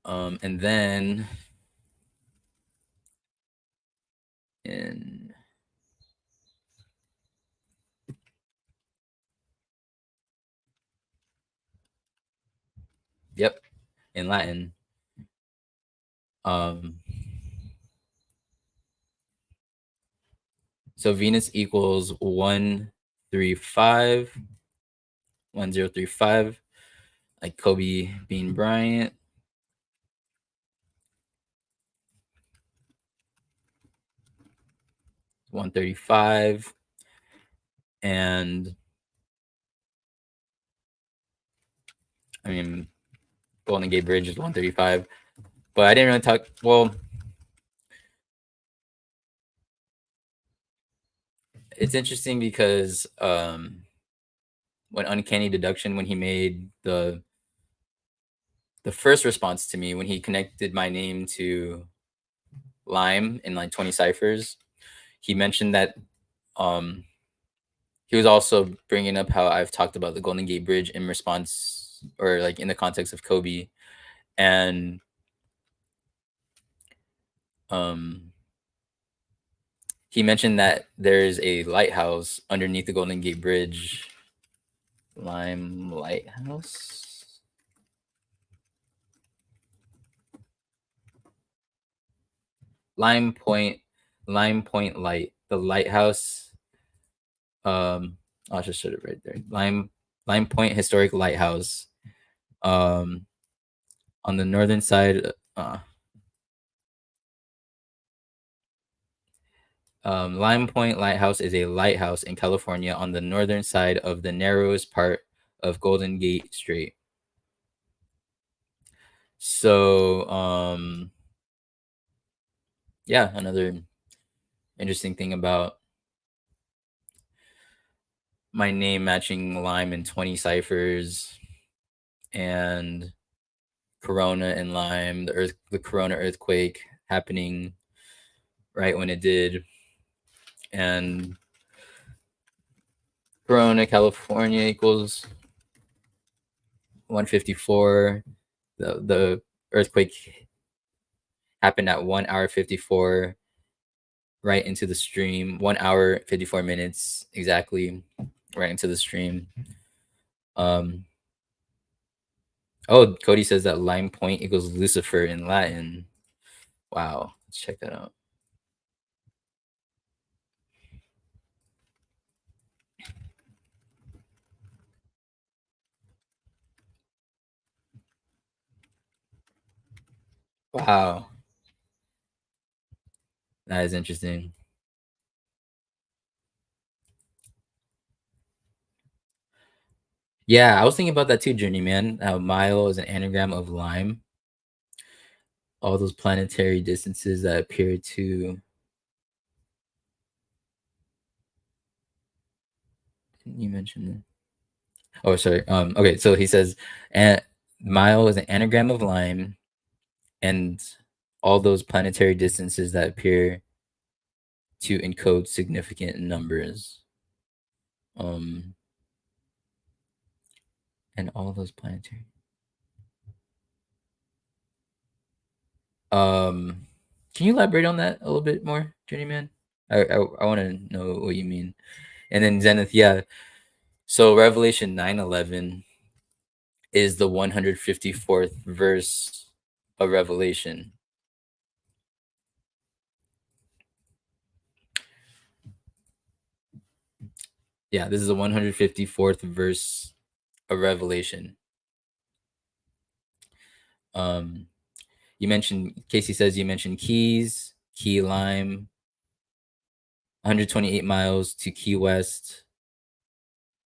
And then in yep, in Latin, um so Venus equals 135, 1035, like Kobe Bean Bryant. $135, and I mean Golden Gate Bridge is 135, but I didn't really talk. Well, it's interesting because when Uncanny Deduction, when he made the first response to me, when he connected my name to Lime in like 20 ciphers, he mentioned that um he was also bringing up how I've talked about the Golden Gate Bridge in response, or like in the context of Kobe, and um he mentioned that there's a lighthouse underneath the Golden Gate Bridge. Lime Lighthouse. Lime Point, Lime Point Light, the lighthouse. I'll just put it right there. Lime Point Historic Lighthouse. Um, on the northern side. Lime Point Lighthouse is a lighthouse in California on the northern side of the narrowest part of Golden Gate Strait. So, yeah, another interesting thing about my name matching Lime in 20 ciphers, and Corona and Lime, the Corona earthquake happening right when it did, and Corona, California equals 154. The earthquake happened at 1 hour 54 right into the stream. 1 hour 54 minutes exactly right into the stream. Um oh, Cody says that Lime Point equals Lucifer in Latin. Wow, let's check that out. Wow, that is interesting. Yeah, I was thinking about that too, Journey Man. How mile is an anagram of lime. All those planetary distances that appear to. Didn't you mention that? Oh, sorry. Okay, so he says, and mile is an anagram of lime, and all those planetary distances that appear to encode significant numbers. Um, and all those planetary. Um, can you elaborate on that a little bit more, Journeyman? I want to know what you mean. And then Zenith, yeah. So Revelation 9:11 is the 154th verse of Revelation. Yeah, this is the 154th verse of Revelation. Um, you mentioned Casey says you mentioned Keys, Key Lime, 128 miles to Key West.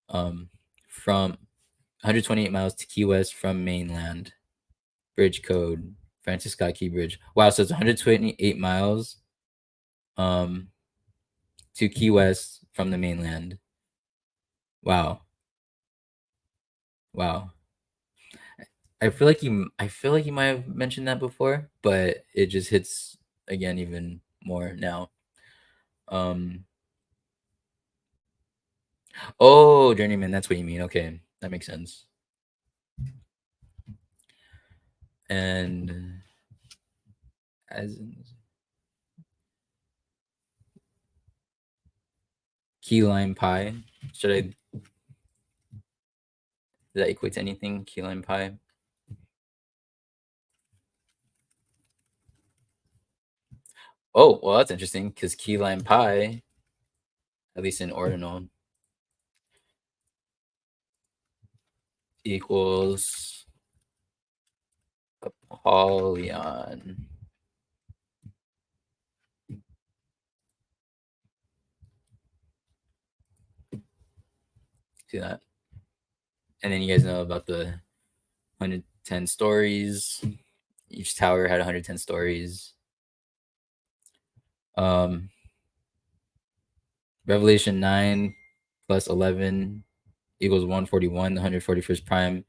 From 128 miles to Key West from mainland. Bridge code Francis Scott Key Bridge. Wow, so it's 128 miles to Key West from the mainland. Wow. Wow. I feel like you might have mentioned that before, but it just hits again even more now. Um oh, Journeyman, that's what you mean. Okay, that makes sense. And as key lime pie. Should I does that equate to anything? Key lime pie? Oh, well, that's interesting because key lime pie, at least in ordinal, equals Apollyon. See that? And then you guys know about the 110 stories. Each tower had 110 stories. Um, Revelation 9 plus 11 equals 141. The 141st prime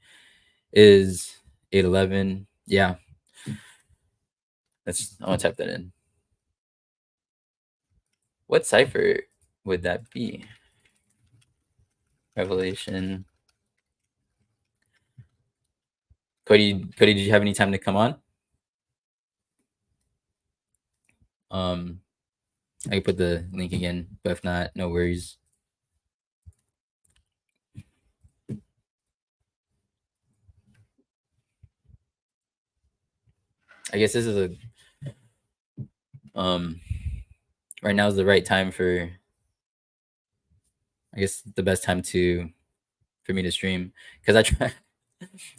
is 811. Yeah. I want to type that in. What cipher would that be? Revelation. Cody, did you have any time to come on? I can put the link again, but if not, no worries. I guess this is a right now is the right time for I guess the best time to for me to stream because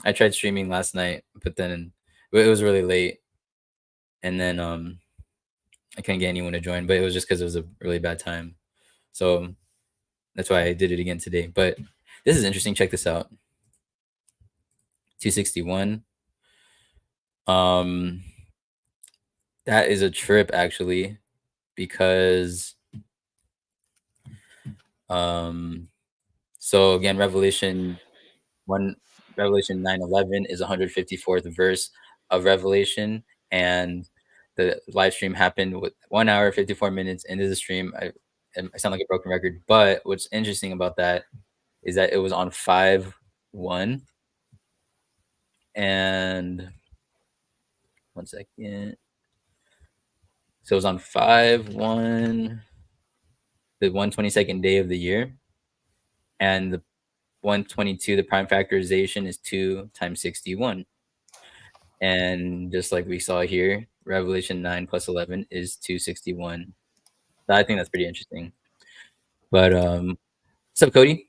I tried streaming last night, but then it was really late, and then I couldn't get anyone to join, but it was just because it was a really bad time, so that's why I did it again today. But this is interesting. Check this out. 261. Um, that is a trip actually, because so again, Revelation 9:11 is 154th verse of Revelation, and the live stream happened with 1 hour 54 minutes into the stream. I sound like a broken record, but what's interesting about that is that it was on 5-1. And 1 second. So it was on 5-1, the 122nd day of the year. And the 122, the prime factorization is 2 times 61. And just like we saw here, Revelation 9 plus 11 is 261. So I think that's pretty interesting. But what's up, Cody?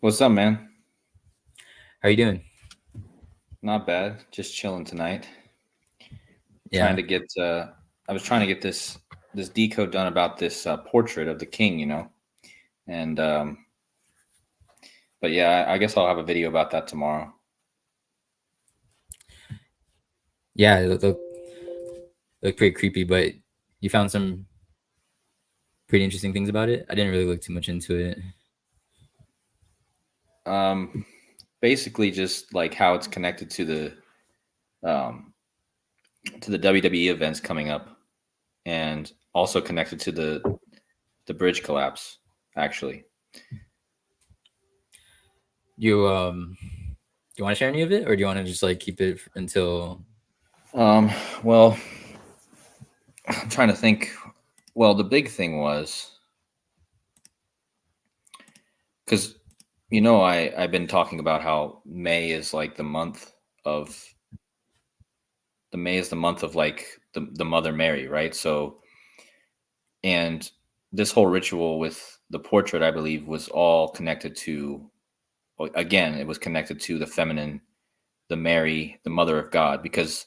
What's up, man? How you doing? Not bad. Just chilling tonight. Yeah. Trying to get. I was trying to get this decode done about this portrait of the king, and but yeah, I guess I'll have a video about that tomorrow. Yeah, it looked pretty creepy, but you found some pretty interesting things about it. I didn't really look too much into it. Basically, just like how it's connected to the WWE events coming up, and also connected to the bridge collapse. Actually, You do you want to share any of it, or do you want to just like keep it until? well, I'm trying to think. Well, the big thing was because I've been talking about how May is like the month of like the Mother Mary, right? So, and this whole ritual with the portrait, I believe, was all connected to, again, it was connected to the feminine, the Mary, the Mother of God, because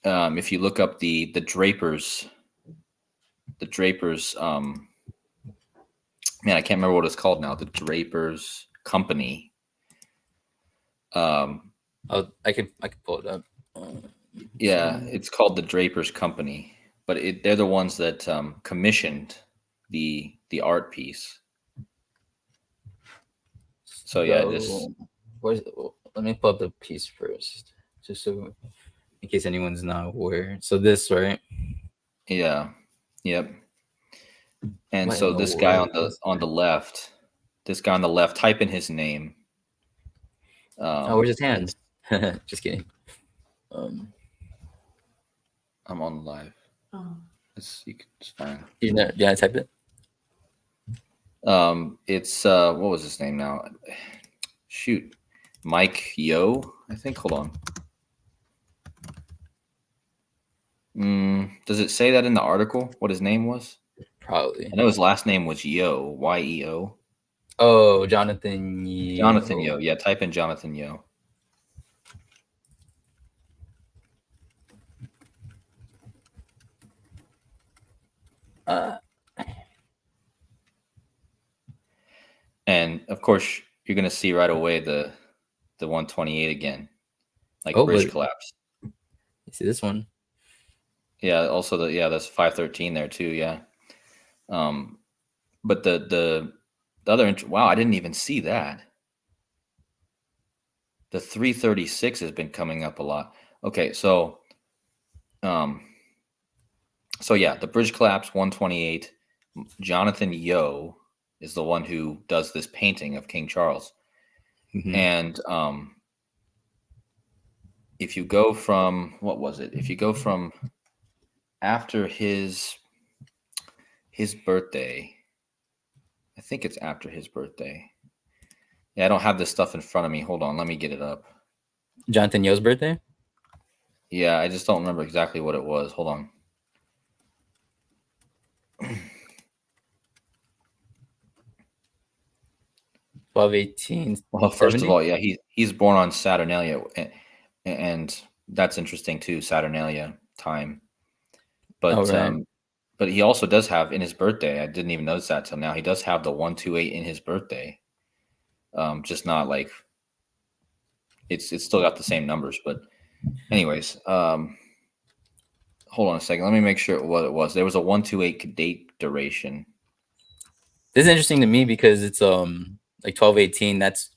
if you look up the drapers, man, I can't remember what it's called now, the Drapers Company. I can pull it up. Yeah, it's called the Drapers Company, but they're the ones that commissioned the art piece. So yeah, let me pull up the piece first, just so in case anyone's not aware. So this, right? yeah, yep. And What in so the this guy world? this guy on the left, type in his name. Oh, where's his hand? It's Just kidding. I'm on live. It's fine. Yeah, type it. It's what was his name now? Shoot, Mike Yo, I think. Hold on. Does it say that in the article what his name was? Probably. I know his last name was Yo, Y-E-O. Oh, Jonathan Yeo. Jonathan Yo. Yeah, type in Jonathan Yo. And of course, you're gonna see right away the 128 again, like bridge but collapse. you see this one? Yeah, also that's 513 there too. Yeah, but the other wow, I didn't even see that. The 336 has been coming up a lot. Okay, so yeah, the bridge collapse 128. Jonathan Yo is the one who does this painting of King Charles. Mm-hmm. And if you go from if you go from after his birthday, I think it's after his birthday. Yeah, I don't have this stuff in front of me. Hold on, let me get it up. Jonathan Yeo's birthday? Yeah, I just don't remember exactly what it was. Hold on. 12/18. Well, first of all, yeah, he's born on Saturnalia, and that's interesting too, Saturnalia time. But right. But he also does have in his birthday. I didn't even notice that till now. He does have the 128 in his birthday. Just not like it's still got the same numbers, but anyways, hold on a second. Let me make sure what it was. There was a 128 date duration. This is interesting to me because it's like 12/18. That's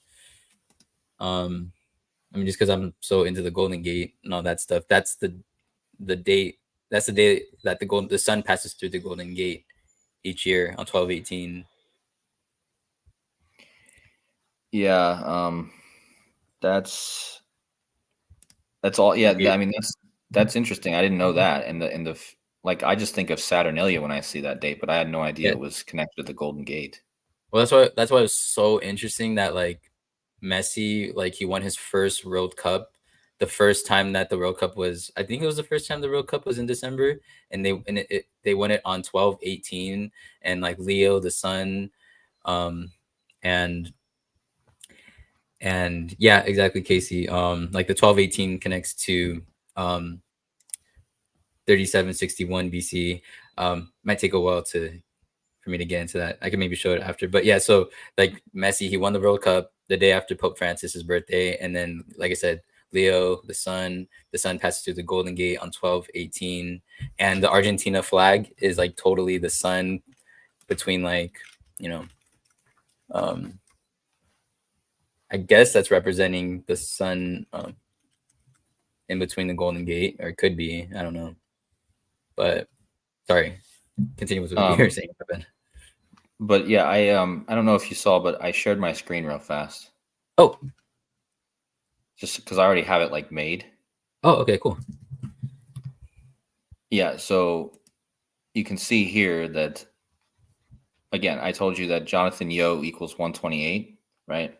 I mean, just because I'm so into the Golden Gate and all that stuff. That's the date. That's the day that the sun passes through the Golden Gate each year on 12/18. Yeah, that's that's all. Yeah, Maybe I mean that's interesting. I didn't know that. Like I just think of Saturnalia when I see that date, but I had no idea yeah. it was connected to the Golden Gate. Well, that's why it's so interesting that like Messi, like he won his first World Cup. The first time that the World Cup was, I think it was the first time the World Cup was in December, and they won it on 12/18, and like Leo the sun, um, and yeah, exactly, Casey. Like the 12/18 connects to 3761 BC. Might take a while to for me to get into that. I can maybe show it after. But yeah, so like Messi, he won the World Cup the day after Pope Francis's birthday, and then like I said, Leo, the sun passes through the Golden Gate on 12/18, and the Argentina flag is like totally the sun between like you know, um, I guess that's representing the sun in between the Golden Gate, or it could be, I don't know. But sorry, continue with what you were Um, saying, Ben. but yeah, I don't know if you saw, but I shared my screen real fast Oh, just because I already have it like made. oh, okay, cool. Yeah, so you can see here that again, I told you that Jonathan Yo equals 128, right?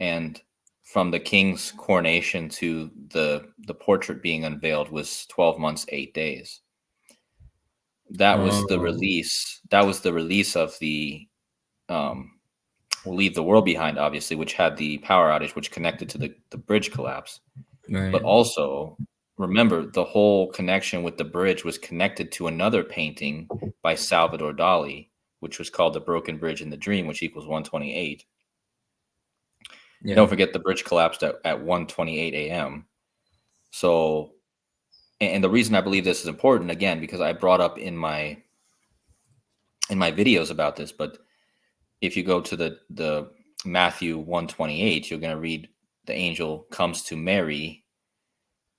And from the king's coronation to the portrait being unveiled was 12 months, 8 days. That was the Oh, release. That was the release of the um, "We'll Leave the World Behind," obviously, which had the power outage, which connected to the bridge collapse. But right. also, remember, the whole connection with the bridge was connected to another painting by Salvador Dali, which was called "The Broken Bridge in the Dream," which equals 128. And Yeah. don't forget, the bridge collapsed at 1:28 a.m. So, and the reason I believe this is important, again, because I brought up in my videos about this, but if you go to the Matthew 128, you're going to read the angel comes to Mary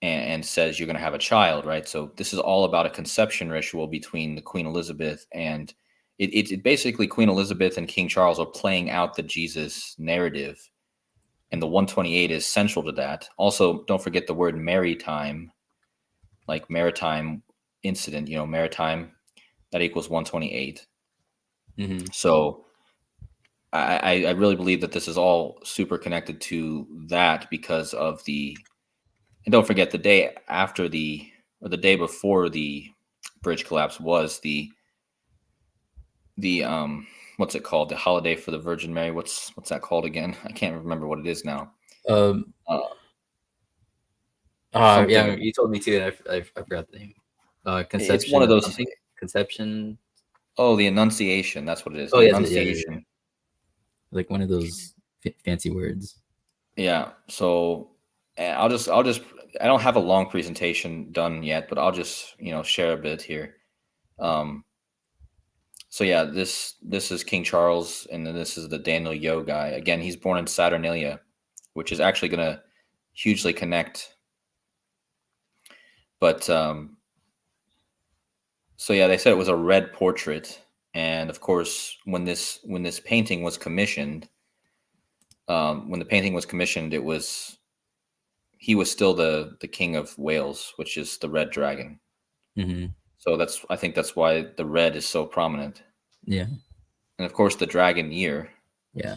and says you're going to have a child, right? So this is all about a conception ritual between the Queen Elizabeth and it basically Queen Elizabeth and King Charles are playing out the Jesus narrative, and the 128 is central to that. Also, don't forget the word maritime, like maritime incident, maritime, that equals 128. Hmm. So I really believe that this is all super connected to that because of and don't forget the day after or the day before the bridge collapse was the what's it called? The holiday for the Virgin Mary. What's that called again? I can't remember what it is now. Um. Uh, Yeah. something. You told me too. And I forgot the name. It's one Conception of of those. something. Conception. Oh, the Annunciation. That's what it is. Oh The yes. Yeah. Yeah. Yeah. Annunciation. Like one of those fancy words. Yeah. So I'll just I don't have a long presentation done yet, but I'll just share a bit here. Um, so yeah, this is King Charles, and then this is the Daniel Yo guy. Again, he's born in Saturnalia, which is actually going to hugely connect. But so yeah, they said it was a red portrait, and of course, when this painting was commissioned, when the painting was commissioned, he was still the king of Wales, which is the red dragon. Hmm. So I think that's why the red is so prominent, Yeah. and of course the dragon year Yeah.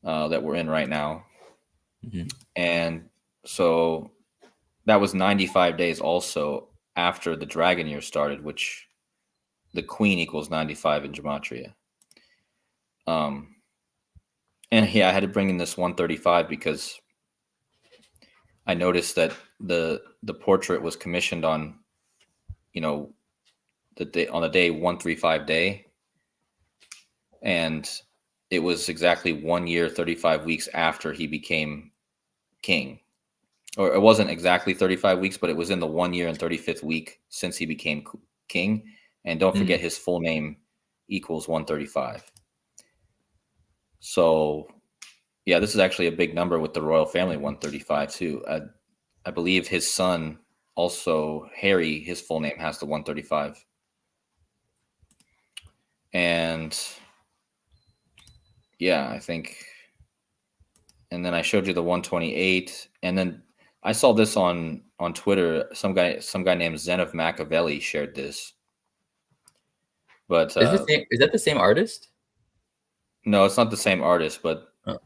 that we're in right now, Hmm. and so that was 95 days also after the dragon year started, which the queen equals 95 in gematria. Um, and yeah, I had to bring in this 135 because I noticed that the portrait was commissioned on, you know, the day on the day 135 day, and it was exactly 1 year 35 weeks after he became king. Or it wasn't exactly 35 weeks, but it was in the 1 year and 35th week since he became king. And don't Hmm. forget his full name equals 135. So yeah, this is actually a big number with the royal family, 135 too. I believe his son, also Harry, his full name has the 135. And Yeah, I think. And then I showed you the 128, and then I saw this on Twitter. Some guy named Zen of Machiavelli shared this. But Is that the same artist? no, it's not the same artist, but Oh.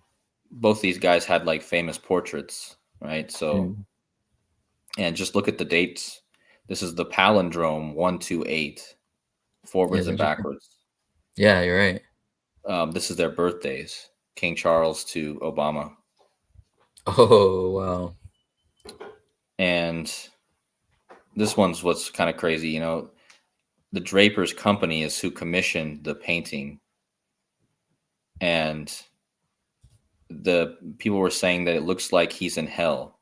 both these guys had like famous portraits, right? So, Mm. and just look at the dates. This is the palindrome 128, Yeah, forwards it's and interesting. backwards. Yeah, you're right. This is their birthdays, King Charles to Obama. Oh, wow. And this one's what's kind of crazy. The Draper's Company is who commissioned the painting. And the people were saying that it looks like he's in hell.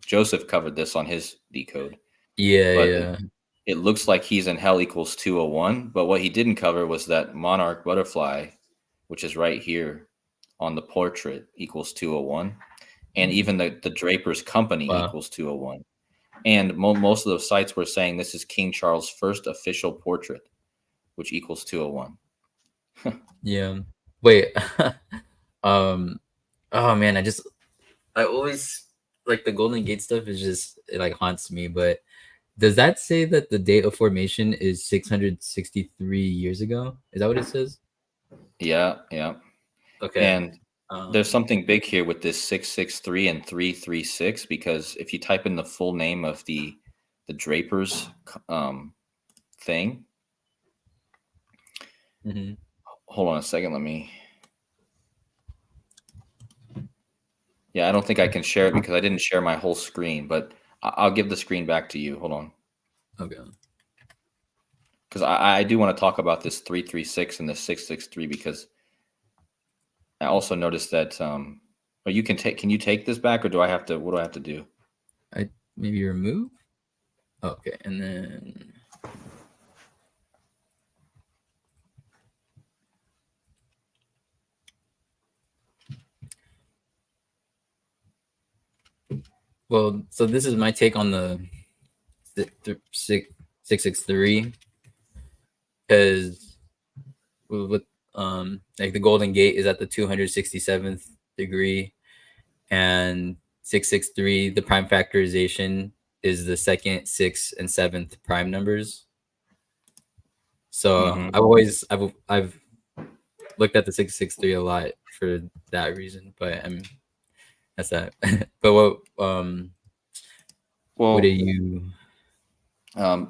Joseph covered this on his decode, Yeah, but yeah. it looks like he's in hell equals 201. But what he didn't cover was that monarch butterfly, which is right here on the portrait, equals 201. And even the Draper's Company Wow. equals 201. And most of the sites were saying this is King Charles' first official portrait, which equals 201. Yeah. Wait. um oh man, I always like the Golden Gate stuff is just it like haunts me, but does that say that the date of formation is 663 years ago? Is that what it says? Yeah, yeah. Okay. And there's Um something big here with this 663 and 336, because if you type in the full name of the Drapers thing, mhm. hold on a second, let me. Yeah, I don't think I can share it because I didn't share my whole screen, but I'll give the screen back to you. Hold on. Okay. Because I do want to talk about this 336 and the 663, because I also noticed that or can you take this back, or what do I have to do? I maybe remove. Okay, and then well, so this is my take on the 663 because with like the Golden Gate is at the 267th degree, and 663 the prime factorization is the second, sixth, and seventh prime numbers. So Mm-hmm. I've looked at the 663 a lot for that reason, but that's that. But what do Well, you?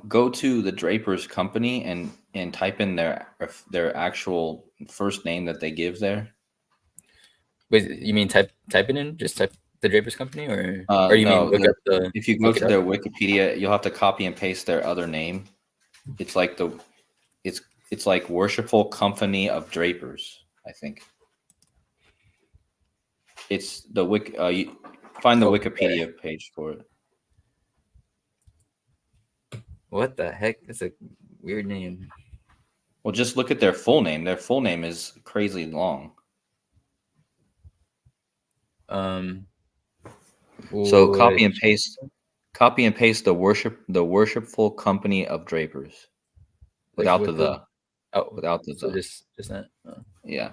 go to the Draper's Company and type in their actual first name that they give there. Wait, you mean type it in? Just type the Draper's Company, or you mean No, if you go look to it up? their Wikipedia, you'll have to copy and paste their other name. It's like it's it's like Worshipful Company of Drapers, I think. It's the you find the Oh, Wikipedia page for it. what the heck? That's a weird name. Well, just look at their full name. Their full name is crazy long. Um, So which copy and paste the Worshipful Company of Drapers like without with the oh, without so just that. Oh. yeah.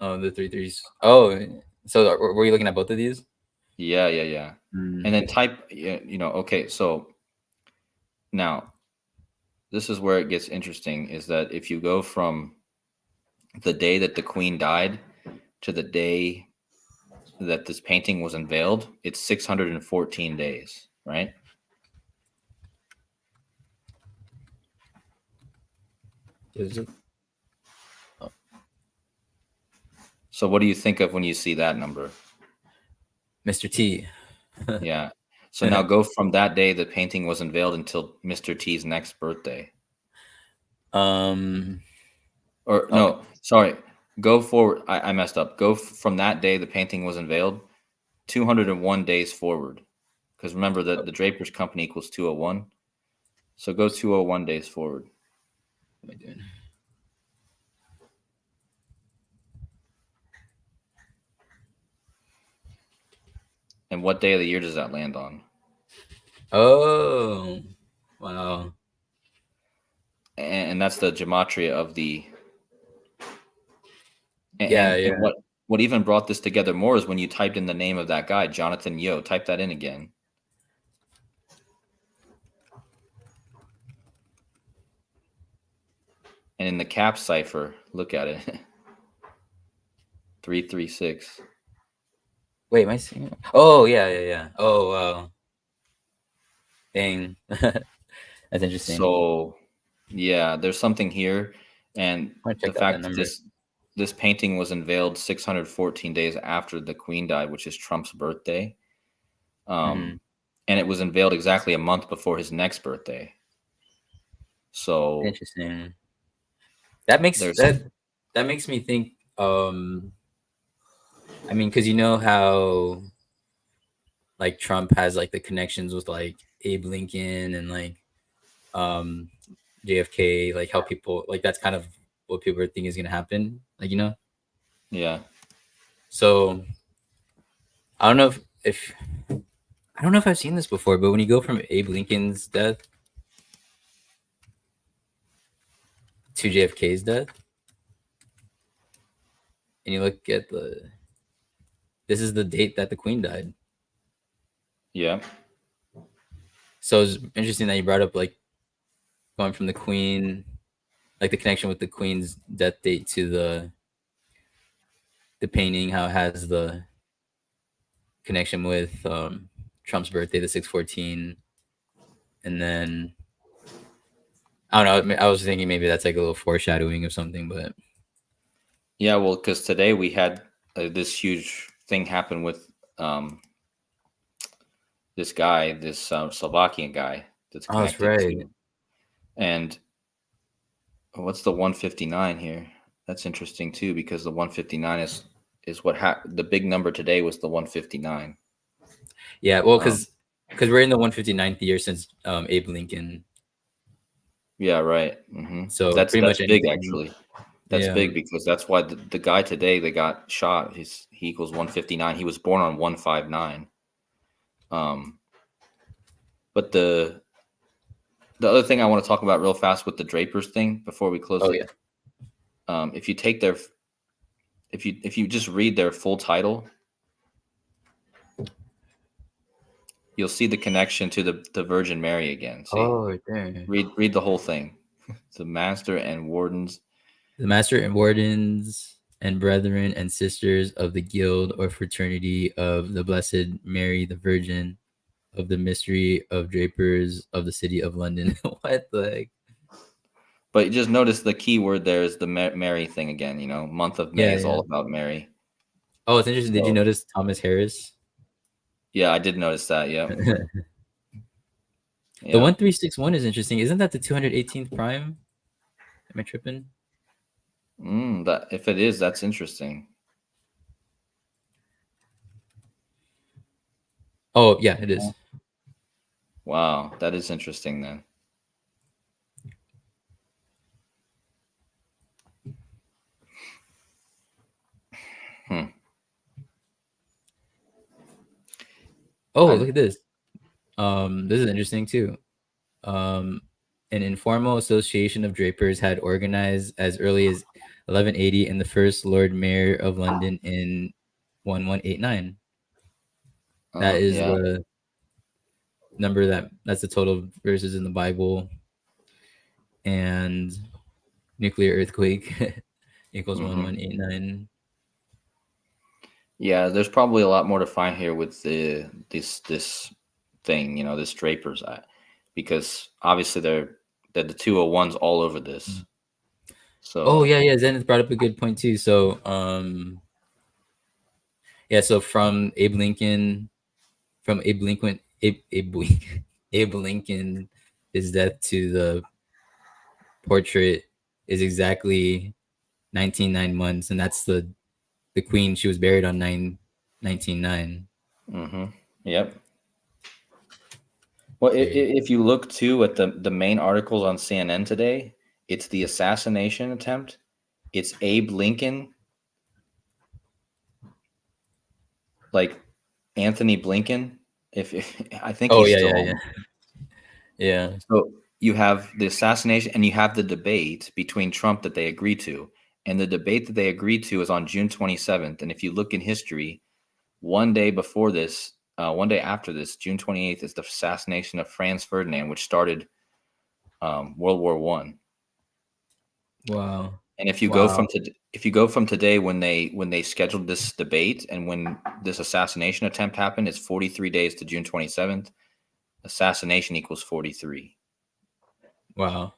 Oh, the three threes. Oh, so were you looking at both of these? Yeah, yeah, yeah. Mm. And then type, okay, so now this is where it gets interesting, is that if you go from the day that the queen died to the day that this painting was unveiled, it's 614 days, right? Is it So what do you think of when you see that number? Mr. T? Yeah. So now go from that day the painting was unveiled until Mr. T's next birthday. um. Or Okay. no, sorry. Go forward. I messed up. Go from that day the painting was unveiled 201 days forward. Because remember that the Draper's Company equals 201. So go 201 days forward. What am I doing? And what day of the year does that land on? Oh, wow. And that's the gematria of the Yeah, and yeah. what even brought this together more is when you typed in the name of that guy, Jonathan Yo. Type that in again. And in the cap cipher, look at it. 336. Wait, am I seeing it? Oh, yeah, yeah, yeah. Oh, wow. Dang. That's interesting. So yeah, there's something here. And I want to the check out that fact that number. this painting was unveiled 614 days after the Queen died, which is Trump's birthday. Hmm. And it was unveiled exactly a month before his next birthday. So Interesting. That makes there's that makes me think. I mean, because you know how like Trump has like the connections with like Abe Lincoln and like um JFK, like how people like that's kind of what people are thinking is gonna happen. Like, you know? yeah. So I don't know if I don't know if I've seen this before, but when you go from Abe Lincoln's death to JFK's death, and you look at this is the date that the Queen died. Yeah. So it's interesting that you brought up like going from the Queen, like the connection with the Queen's death date to the painting, how it has the connection with Trump's birthday, the 614, and then I don't know. I was thinking maybe that's like a little foreshadowing of something, but Yeah, well, because today we had this huge thing happen with um, this guy, this Slovakian guy that's oh, that's connected right. to. And what's the 159 here? That's interesting too, because the 159 is what the big number today was the 159. Yeah, well, Um, because we're in the 159th year since Abe Lincoln, yeah, right. so That's pretty much big anything. actually. That's Yeah. big because that's why the guy today that got shot, he equals 159. He was born on 159. Um, but the other thing I want to talk about real fast with the Drapers thing before we close Oh it, yeah. if you take their if you just read their full title, you'll see the connection to the Virgin Mary again. See, Oh, right there. read the whole thing. The Master and Wardens. The Master and Wardens and brethren and sisters of the guild or fraternity of the Blessed Mary the Virgin of the mystery of drapers of the city of London. What the heck? But you just notice the key word there is the Mary thing again. You know, month of May Yeah, is all yeah. about Mary. Oh, it's interesting. Did you So notice Thomas Harris? yeah, I did notice that. Yeah, The yeah. 1361 is interesting. Isn't that the 218th prime? Am I tripping? That if it is, that's interesting. Oh, yeah, it is. Wow, that is interesting then. Hmm. Oh, I look at this. This is interesting too. Um, an informal association of drapers had organized as early as 1180 and the first Lord Mayor of London in 1189. That is yeah. the number that's the total of verses in the Bible, and nuclear earthquake equals hmm 1189. Yeah, there's probably a lot more to find here with this thing, you know, this Drapers because obviously they're the 201s all over this. Oh So yeah, yeah. Zenith brought up a good point too. So yeah, so from Abe Lincoln, from Abe Lincoln, Abe Lincoln, his death to the portrait is exactly 19 9 months, and that's the queen. She was buried on 1909. yep. Well, Very if you look too at the main articles on CNN today, it's the assassination attempt. It's Abe Lincoln, like Anthony Blinken. If I think Oh he's yeah, still yeah, on. yeah, yeah. So you have the assassination and you have the debate between Trump that they agreed to. And the debate that they agreed to is on June 27th. And if you look in history, one day before this, one day after this, June 28th, is the assassination of Franz Ferdinand, which started World War One. Wow. And if you go Wow. from if you go from today when they scheduled this debate and when this assassination attempt happened, it's 43 days to June 27th. Assassination equals 43. Wow.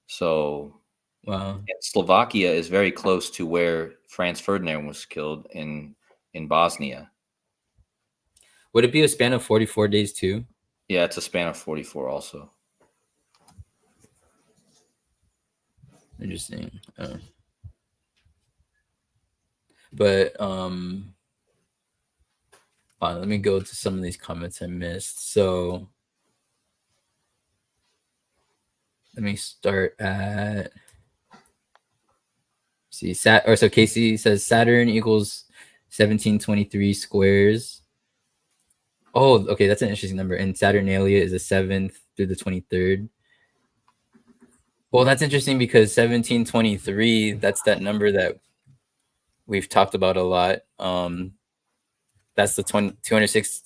So Wow. Slovakia is very close to where Franz Ferdinand was killed in Bosnia. Would it be a span of 44 days too? Yeah, it's a span of 44 also. Interesting. But let me go to some of these comments I missed. So let me start at so Casey says Saturn equals 1723 squares. Oh, okay, that's an interesting number. And Saturnalia is the 7th through the 23rd. Well, that's interesting because 1723, that's that number that we've talked about a lot. That's the 206,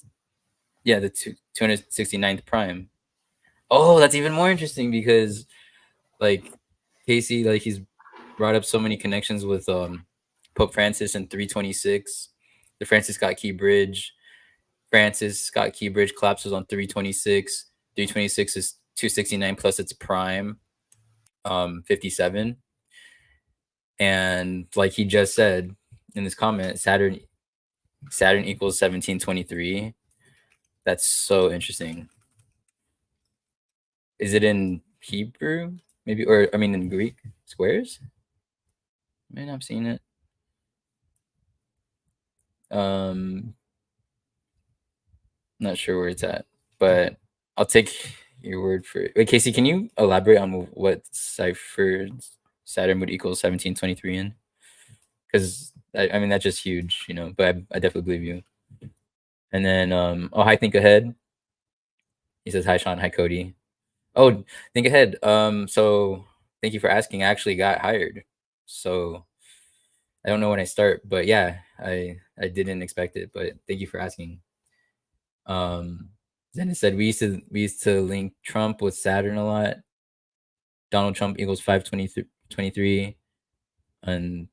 yeah, the 269th prime. Oh, that's even more interesting because like Casey, like he's brought up so many connections with Pope Francis and 326, the Francis Scott Key Bridge. Francis Scott Key Bridge collapses on 326. 326 is 269 plus its prime, 57. And like he just said in this comment, Saturn equals 1723. That's so interesting. Is it in Hebrew? Maybe, or I mean in Greek squares? Man, I've seen it. Not sure where it's at, but I'll take your word for it. Wait, Casey, can you elaborate on what cipher Saturn would equal 1723 in? Because I mean that's just huge, you know. But I definitely believe you. And then hi, think ahead. He says hi, Sean. Hi, Cody. Oh, think ahead. So thank you for asking. I actually got hired, so I don't know when I start, but yeah, I didn't expect it, but thank you for asking. Then it said we used to link Trump with Saturn a lot. Donald Trump equals 523, and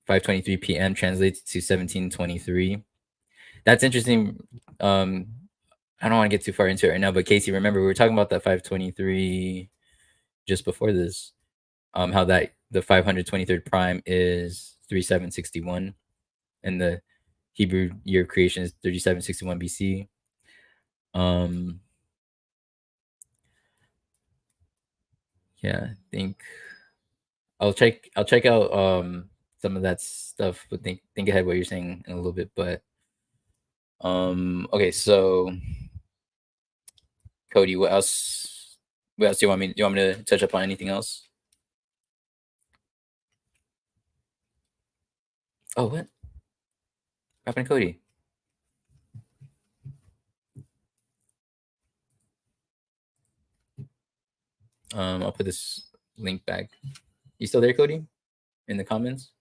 5:23 p.m. translates to 1723. That's interesting. Um, I don't want to get too far into it right now, but Casey, remember we were talking about that 523 just before this. How that the 523rd prime is 3761, and the Hebrew year of creation is 3761 BC. Um, yeah, I think I'll check out some of that stuff, but think ahead what you're saying in a little bit. But okay, so Cody, what else do you want me to touch up on anything else? Oh, what happened to Cody? I'll put this link back. You still there, Cody? In the comments?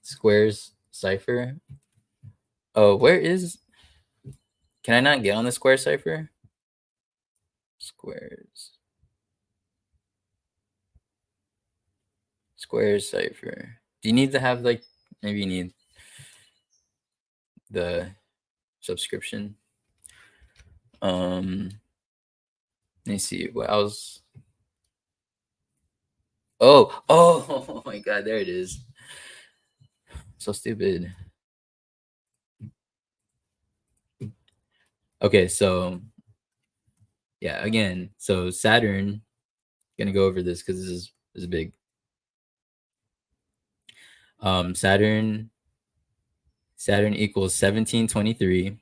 Squares cipher. Oh, where is? Can I not get on the square cipher? Squares. Squares cipher. Do you need to have like maybe you need the subscription? Let me see what else. Oh my god, there it is. So stupid. Okay, so yeah, again, so Saturn, gonna go over this because this is big. Saturn equals 1723.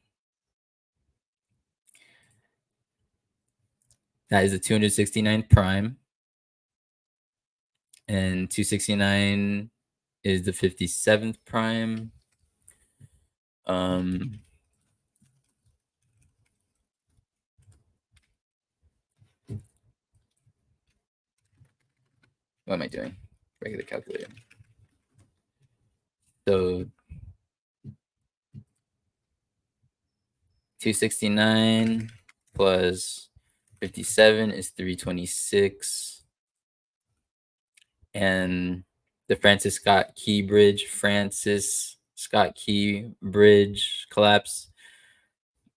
That is the 269th prime. And 269 is the 57th prime. What am I doing? Regular calculator. So 269 plus 57 is 326. And the Francis Scott Key Bridge collapse,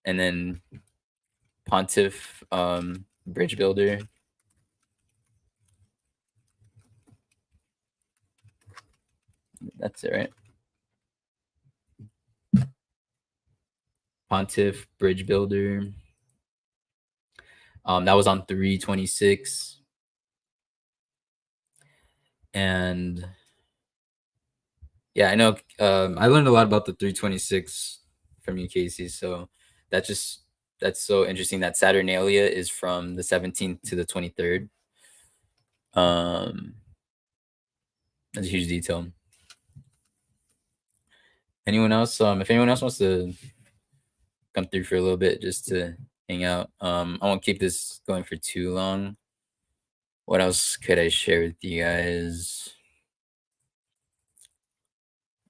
and then Pontiff Bridge Builder. That's it, right? Pontiff Bridge Builder. That was on 326. And yeah, I know. I learned a lot about the 326 from you, Casey. So that's so interesting that Saturnalia is from the 17th to the 23rd. That's a huge detail. Anyone else? If anyone else wants to come through for a little bit just to hang out, I won't keep this going for too long. What else could I share with you guys?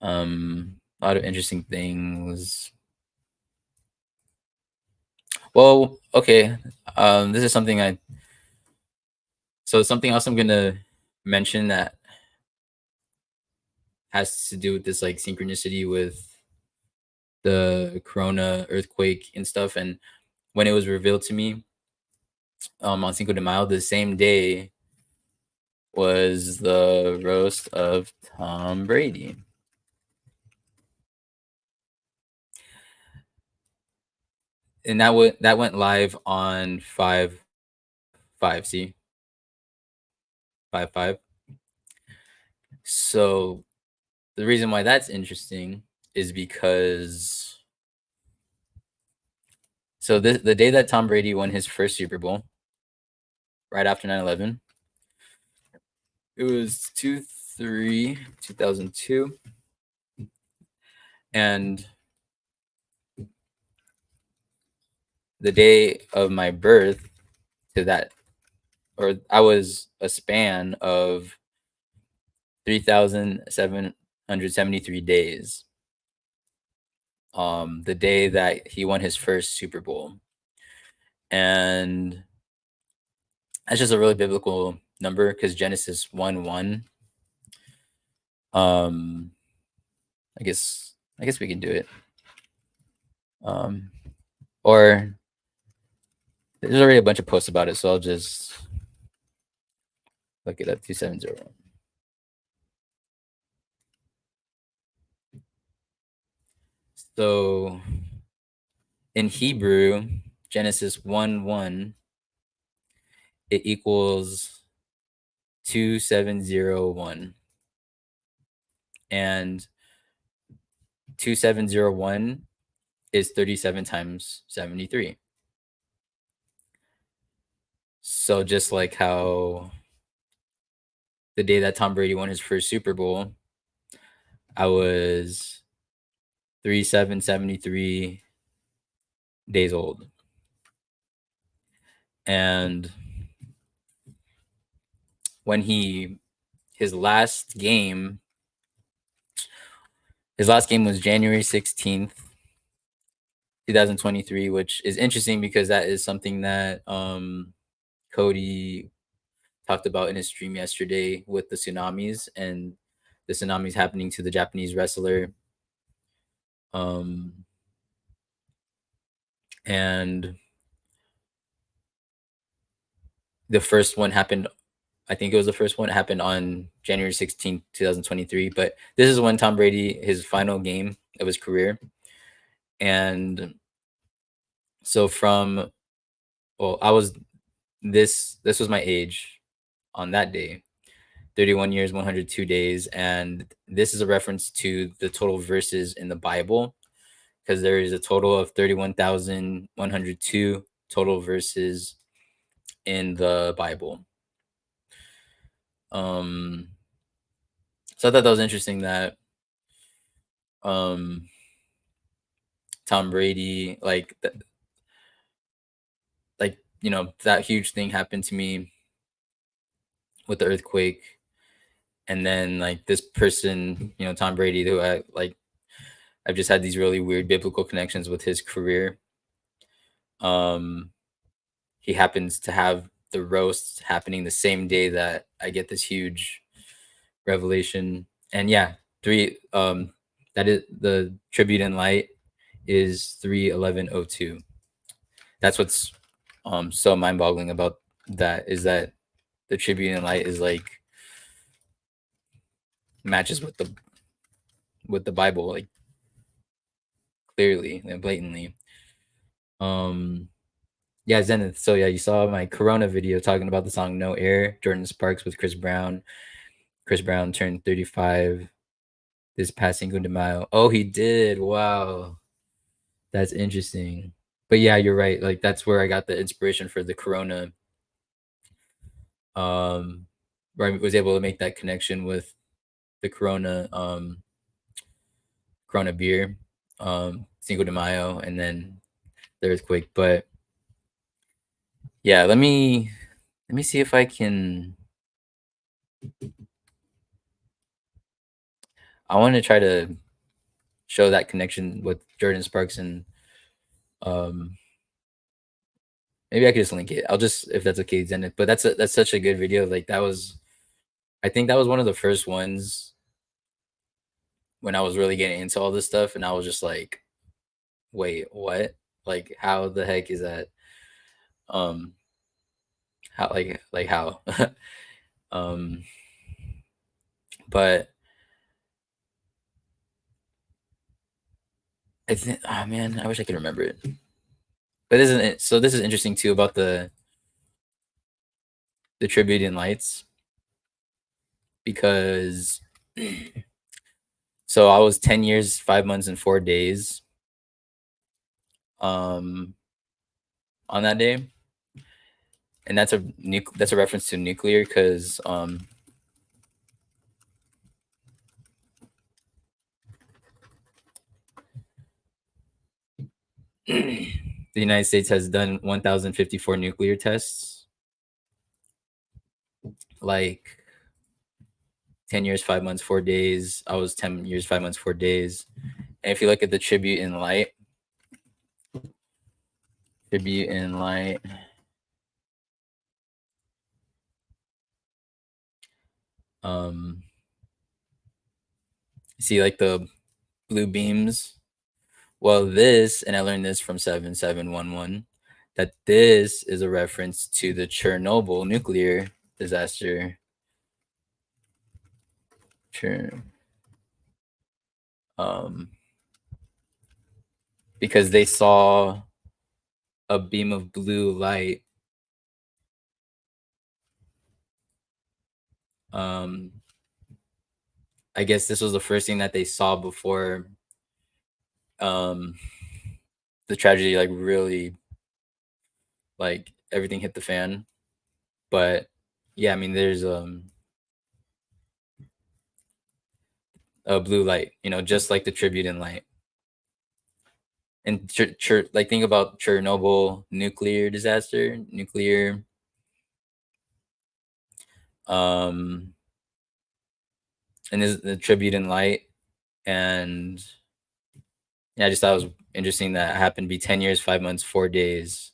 A lot of interesting things. Well, okay. This is something something else I'm gonna mention that has to do with this like synchronicity with the Corona earthquake and stuff. And when it was revealed to me on Cinco de Mayo, the same day was the roast of Tom Brady. And that went live on 5 see 5. So the reason why that's interesting is because the day that Tom Brady won his first Super Bowl, right after 9/11, it was 2002, and the day of my birth to that, or I was a span of 3,773 days. The day that he won his first Super Bowl. And that's just a really biblical number because Genesis 1:1. I guess we can do it. Or there's already a bunch of posts about it, so I'll just look it up. 2701. So in Hebrew, Genesis 1:1, it equals 2701. And 2701 is 37 times 73. So just like how the day that Tom Brady won his first Super Bowl, I was 3,773 days old. And when his last game was January 16th, 2023, which is interesting because that is something that Cody talked about in his stream yesterday with the tsunamis and the tsunamis happening to the Japanese wrestler. And the first one happened, I think it was the first one, happened on January 16th, 2023. But this is when Tom Brady, his final game of his career. And so this was my age on that day, 31 years, 102 days. And this is a reference to the total verses in the Bible, because there is a total of 31,102 total verses in the Bible. So I thought that was interesting that um Tom Brady, like that huge thing happened to me with the earthquake, and then like this person, Tom Brady, who I've just had these really weird biblical connections with his career. Um, he happens to have the roast happening the same day that I get this huge revelation, and yeah, that is the tribute in light is 3/11/02. That's what's so mind-boggling about that, is that the tribute in light is like matches with the Bible, like clearly and blatantly. Yeah, Zenith. So yeah, you saw my Corona video talking about the song No Air, Jordan Sparks with Chris Brown. Chris Brown turned 35 this past Cinco de Mayo. Oh, he did. Wow. That's interesting. But yeah, you're right. Like that's where I got the inspiration for the Corona. Where I was able to make that connection with the Corona beer, Cinco de Mayo, and then the earthquake. But yeah, let me see if I can. I want to try to show that connection with Jordan Sparks, and um maybe I could just link it. I'll just, if that's okay, send it. But that's such a good video. Like that was, I think that was one of the first ones when I was really getting into all this stuff, and I was just like, wait, what? Like how the heck is that? Um how like how? um but I think, oh man, I wish I could remember it. But isn't it, so this is interesting too about the tribute in lights, because so I was 10 years, 5 months, and 4 days um on that day. And that's a reference to nuclear, because the United States has done 1054 nuclear tests, like 10 years, 5 months, 4 days. I was 10 years, 5 months, 4 days. And if you look at the tribute in light, tribute in light, see like the blue beams. Well, this, and I learned this from 7711, that this is a reference to the Chernobyl nuclear disaster. Um, because they saw a beam of blue light. I guess this was the first thing that they saw before the tragedy, like really, like everything hit the fan. But yeah, I mean, there's a blue light, just like the tribute in light. And like think about Chernobyl nuclear disaster, um and this the tribute in light. And yeah, I just thought it was interesting that it happened to be 10 years, 5 months, 4 days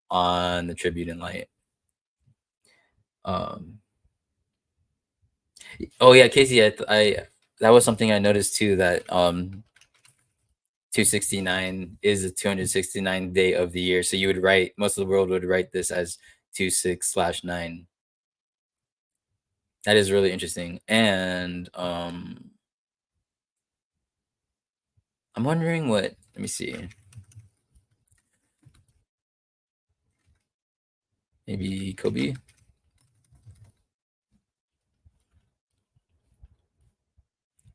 on the tribute in light. um oh yeah, Casey, I that was something I noticed too, that 269 is the 269th day of the year. So you would write, most of the world would write this as 26/9. That is really interesting. And I'm wondering what, let me see. Maybe Kobe.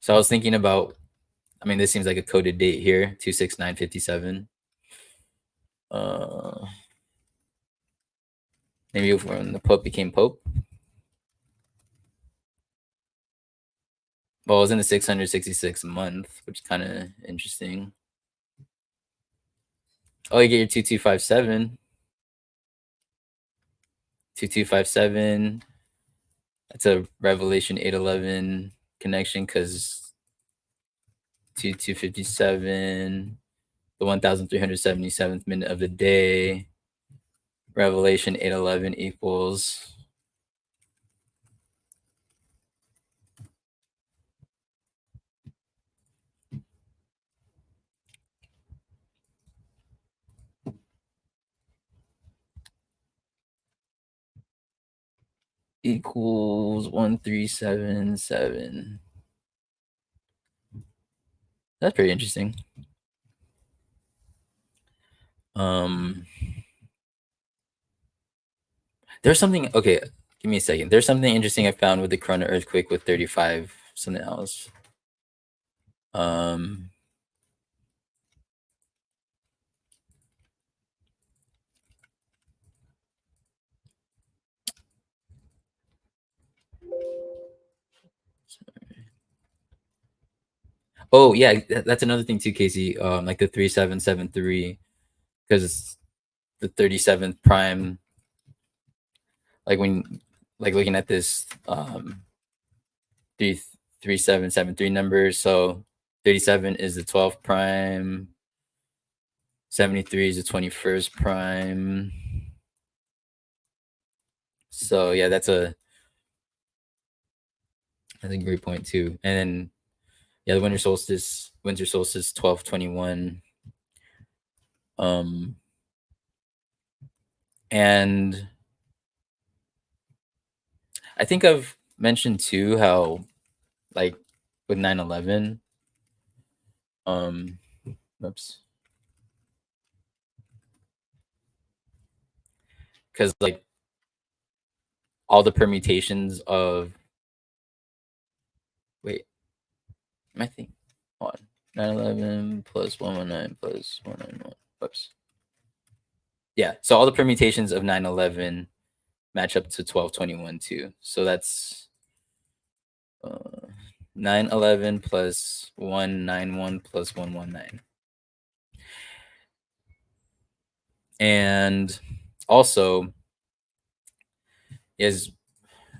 So I was thinking about, I mean, this seems like a coded date here, 26957. Maybe when the Pope became Pope. Well, it was in the 666 month, which is kind of interesting. Oh, you get your 2257. 2257. That's a Revelation 8:11 connection because 2257, the 1377th minute of the day. Revelation 8:11 equals equals 1377. That's pretty interesting. There's something. Okay, give me a second. There's something interesting I found with the Corona earthquake with 35 something else. Oh yeah, that's another thing too, Casey. Like the 3773, because the 37th prime. Like when, like looking at this 3773 number. So 37 is the 12th prime. 73 is the 21st prime. So yeah, that's a great point too. And then yeah, the winter solstice 1221. And I think I've mentioned too how, like, with 9/11, oops, because like all the permutations of, wait, I think, hold on, 9/11 plus 119 plus 191. Whoops. Yeah, so all the permutations of 9/11 match up to 1221 too. So that's 9/11 plus 191 plus 119. And also is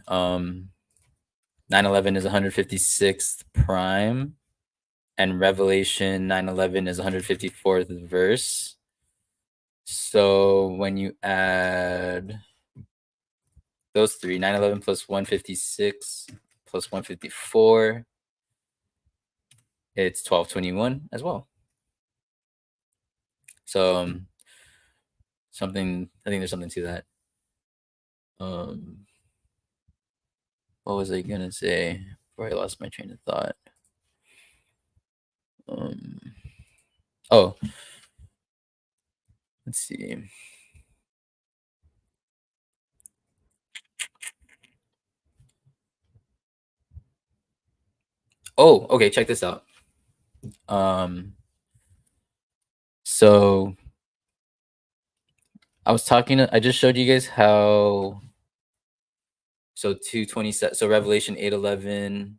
9/11 is 156th prime, and Revelation 9/11 is 154th verse. So when you add those three, 9/11 plus 156 plus 154, it's 1221 as well. So I think there's something to that. What was I gonna say before I lost my train of thought? Oh, let's see. Oh, okay, check this out. So I just showed you guys how, so 227, so Revelation 8:11,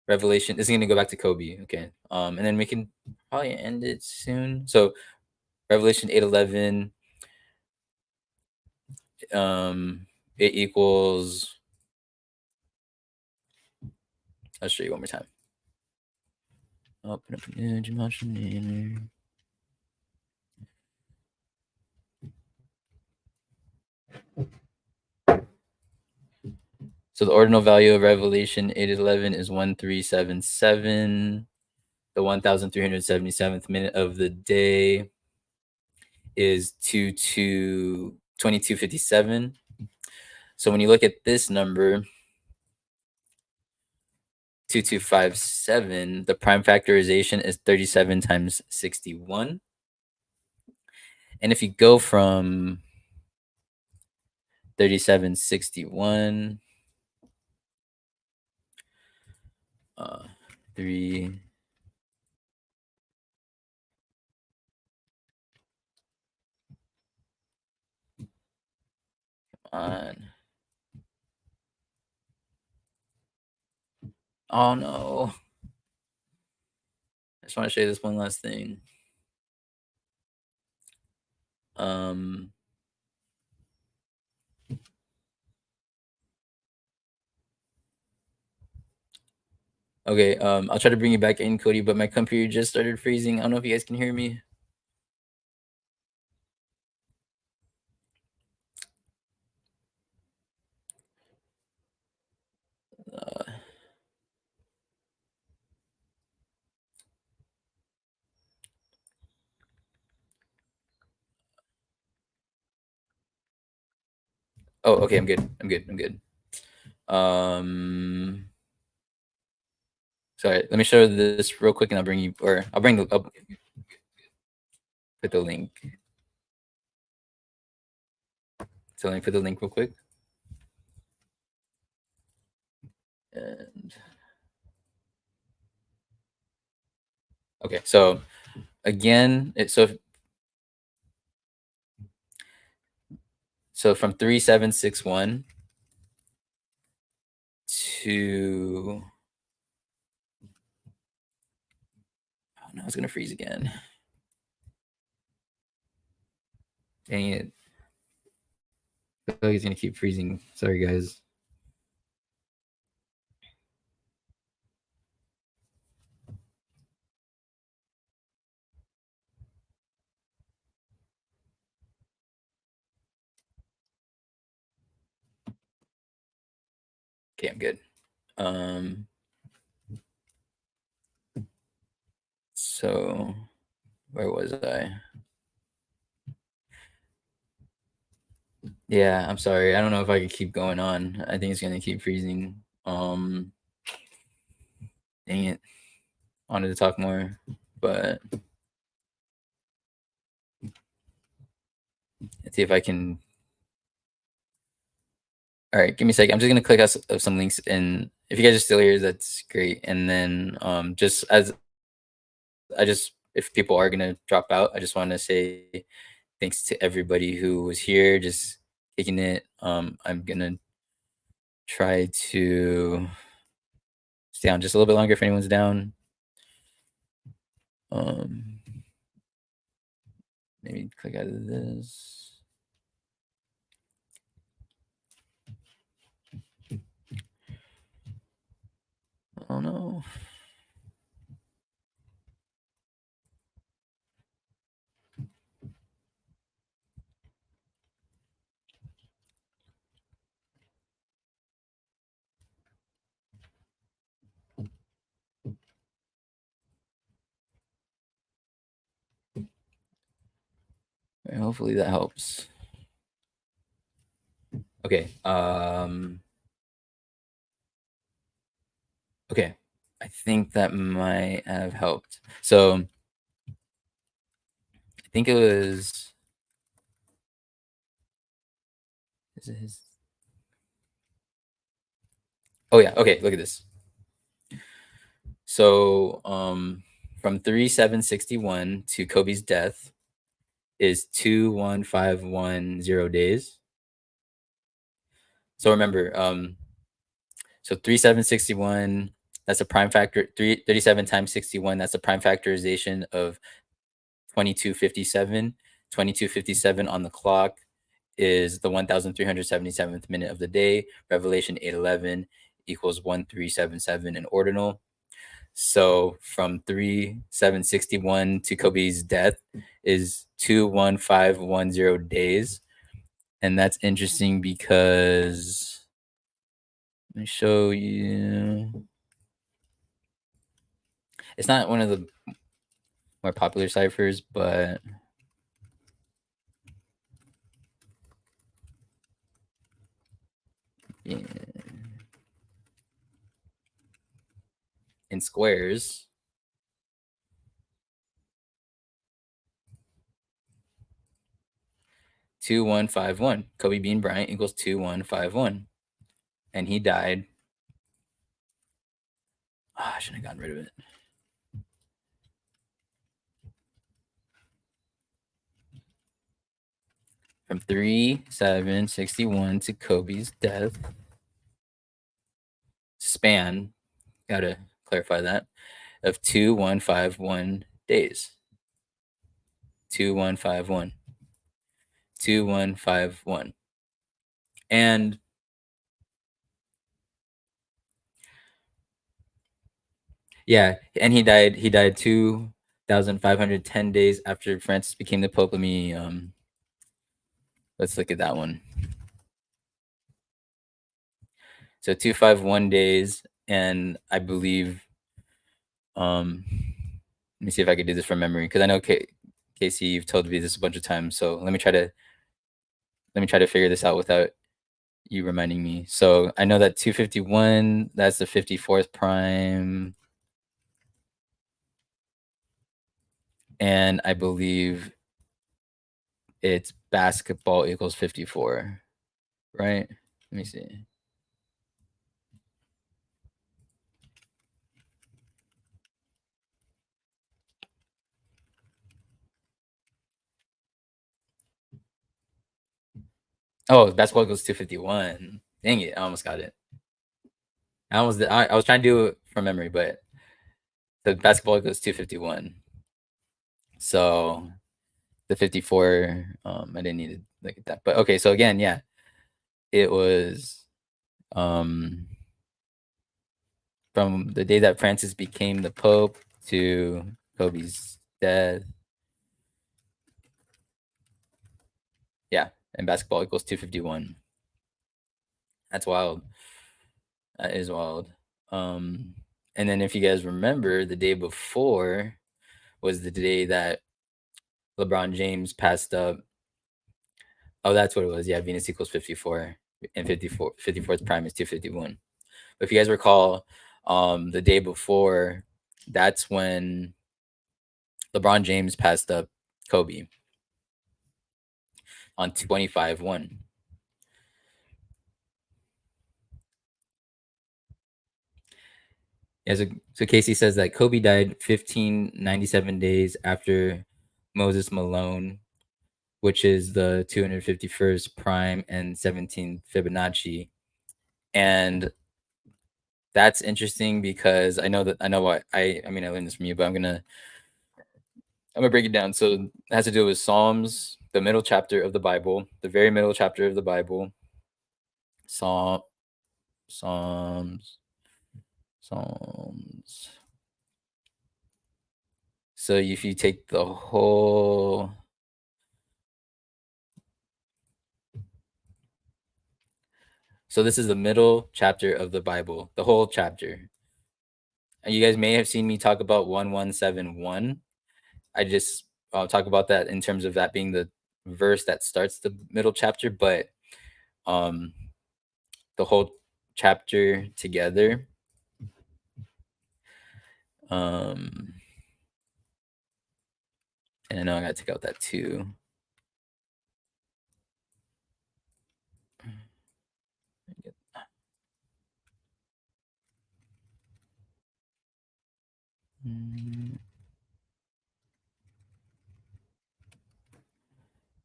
Revelation, this is gonna go back to Kobe, okay. And then we can probably end it soon. So Revelation 8:11, it equals, I'll show you one more time. Open up an image, imagine. So the ordinal value of Revelation 8:11 is 1377. The 1377th minute of the day is 2257. So when you look at this number, 2257, the prime factorization is 37 times 61. And if you go from 3761, 3, on. Oh no. I just want to show you this one last thing. Okay, I'll try to bring you back in, Cody, but my computer just started freezing. I don't know if you guys can hear me. Oh, okay, I'm good. I'm good. Sorry, let me show this real quick, and I'll bring you, or I'll put the link. So let me put the link real quick. And okay, so again, so from 3761 to, oh no, it's gonna freeze again. Dang it. I feel like it's gonna keep freezing. Sorry, guys. Okay, I'm good. So where was I? Yeah, I'm sorry. I don't know if I could keep going on. I think it's gonna keep freezing. Dang it. Wanted to talk more, but let's see if I can. All right, give me a second. I'm just gonna click out some links, and if you guys are still here, that's great. And then just as I just, if people are gonna drop out, I just want to say thanks to everybody who was here, just taking it. I'm gonna try to stay on just a little bit longer if anyone's down. Maybe click out of this. Oh no. Hopefully that helps. Okay. Okay. I think that might have helped. So I think it was. Is it his? Oh yeah. Okay. Look at this. So from 3761 to Kobe's death is 21510 days. So remember, so 3761, that's a prime factor, 37 times 61, that's a prime factorization of 2257. 2257 on the clock is the 1377th minute of the day. Revelation 8:11 equals 1377 in ordinal. So from 3761 to Kobe's death is 21510 days. And that's interesting because let me show you. It's not one of the more popular ciphers, but in squares, 2151. Kobe Bean Bryant equals 2151. And he died. Oh, I shouldn't have gotten rid of it. from 3/7/61 to Kobe's death span, gotta clarify that, of 2151 days. 2151. 2151. And yeah, and he died 2,510 days after Francis became the Pope. Let me let's look at that one. So 251 days, and I believe let me see if I could do this from memory, because I know Casey, you've told me this a bunch of times. So let me try to figure this out without you reminding me. So I know that 251, that's the 54th prime. And I believe it's basketball equals 54, right? Let me see. Oh, basketball equals 251. Dang it, I almost got it. I was trying to do it from memory, but the basketball equals 251. So the 54, I didn't need to look at that. But okay, so again, yeah, it was from the day that Francis became the Pope to Kobe's death. Yeah, and basketball equals 251. That's wild. That is wild. And then if you guys remember, the day before was the day that LeBron James passed up. Oh, that's what it was. Yeah, Venus equals 54, and 54th prime is 251. But if you guys recall, the day before, that's when LeBron James passed up Kobe on 25/1. Yeah, so Casey says that Kobe died 1597 days after Moses Malone, which is the 251st prime and 17th Fibonacci. And that's interesting because I know what I mean, I learned this from you, but I'm gonna break it down. So it has to do with Psalms, the middle chapter of the Bible, the very middle chapter of the Bible. Psalms. So if you take the whole, so this is the middle chapter of the Bible, the whole chapter. And you guys may have seen me talk about 1171. I just talk about that in terms of that being the verse that starts the middle chapter, but the whole chapter together. And I know I gotta take out that 2.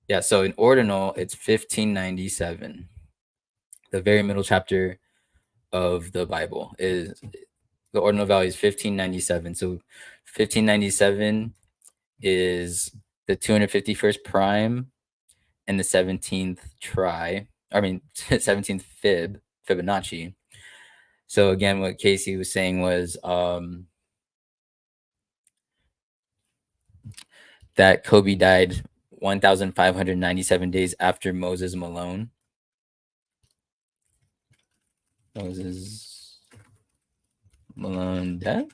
Yeah, so in ordinal, it's 1597. The very middle chapter of the Bible is the ordinal value is 1597. So 1597 is the 251st prime and the 17th 17th Fibonacci. So again, what Casey was saying was that Kobe died 1,597 days after Moses Malone. Moses Malone death?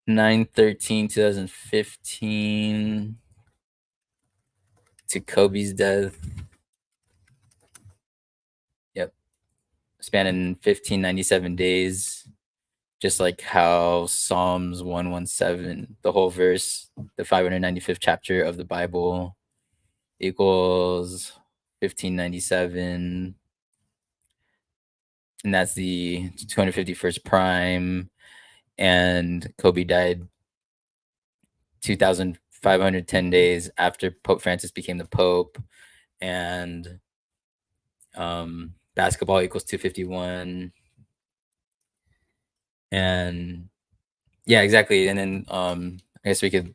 9/13/2015 to Kobe's death. Yep. Spanning 1597 days. Just like how Psalms 117, the whole verse, the 595th chapter of the Bible, equals 1597. And that's the 251st prime. And Kobe died 2,000 510 days after Pope Francis became the Pope, and basketball equals 251, and yeah, exactly. And then I guess we could,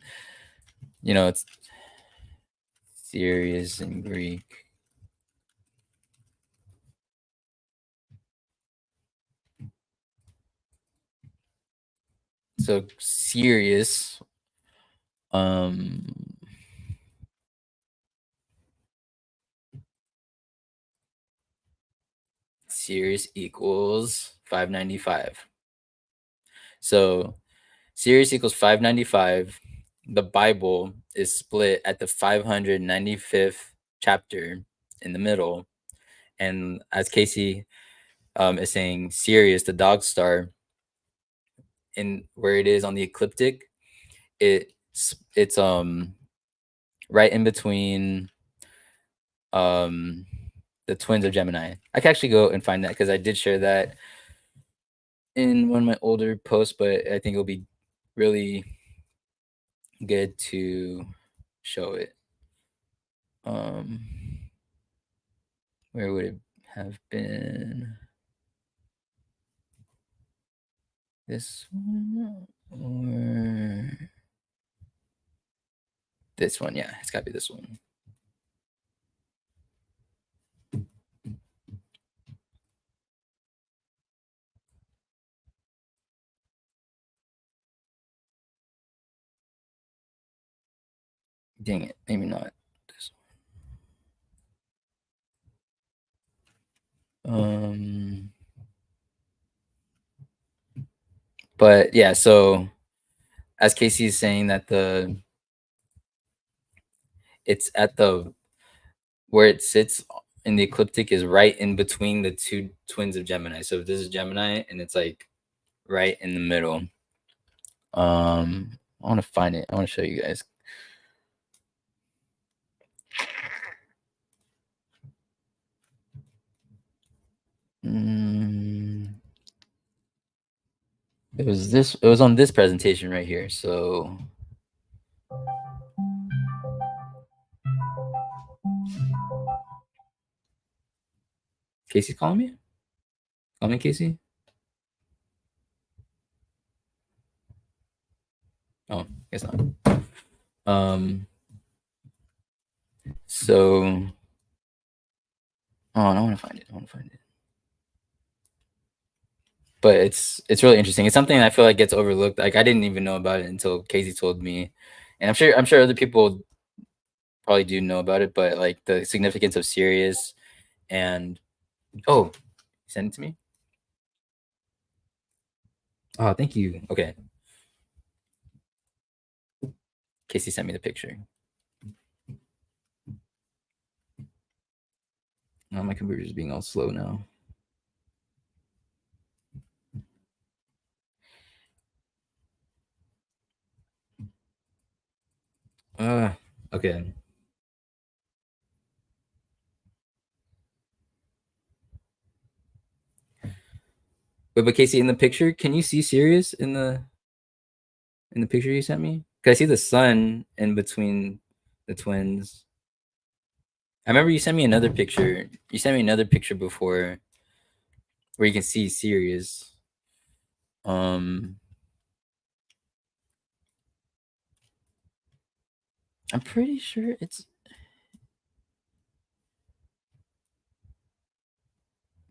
it's serious in Greek. So serious, serious equals 595. So serious equals 595. The Bible is split at the 595th chapter in the middle. And as Casey is saying, Sirius, the dog star, in where it is on the ecliptic, it's right in between the twins of Gemini. I can actually go and find that because I did share that in one of my older posts, but I think it'll be really good to show it. Where would it have been? This one or this one? Yeah, it's got to be this one. Dang it, maybe not this one. But yeah, so as Casey is saying that it's at the where it sits in the ecliptic is right in between the two twins of Gemini. So if this is Gemini and it's like right in the middle. I want to find it. I want to show you guys. It was on this presentation right here. So Casey's calling me? Call me, Casey? Oh, guess not. So I want to find it. But it's really interesting. It's something I feel like gets overlooked. Like I didn't even know about it until Casey told me, and I'm sure other people probably do know about it. But like the significance of Sirius, and send it to me. Oh, thank you. Okay, Casey sent me the picture. Oh, my computer is being all slow now. Okay. Wait, but Casey, in the picture, can you see Sirius in the picture you sent me? Cause I see the sun in between the twins. I remember you sent me another picture. You sent me another picture before where you can see Sirius. I'm pretty sure it's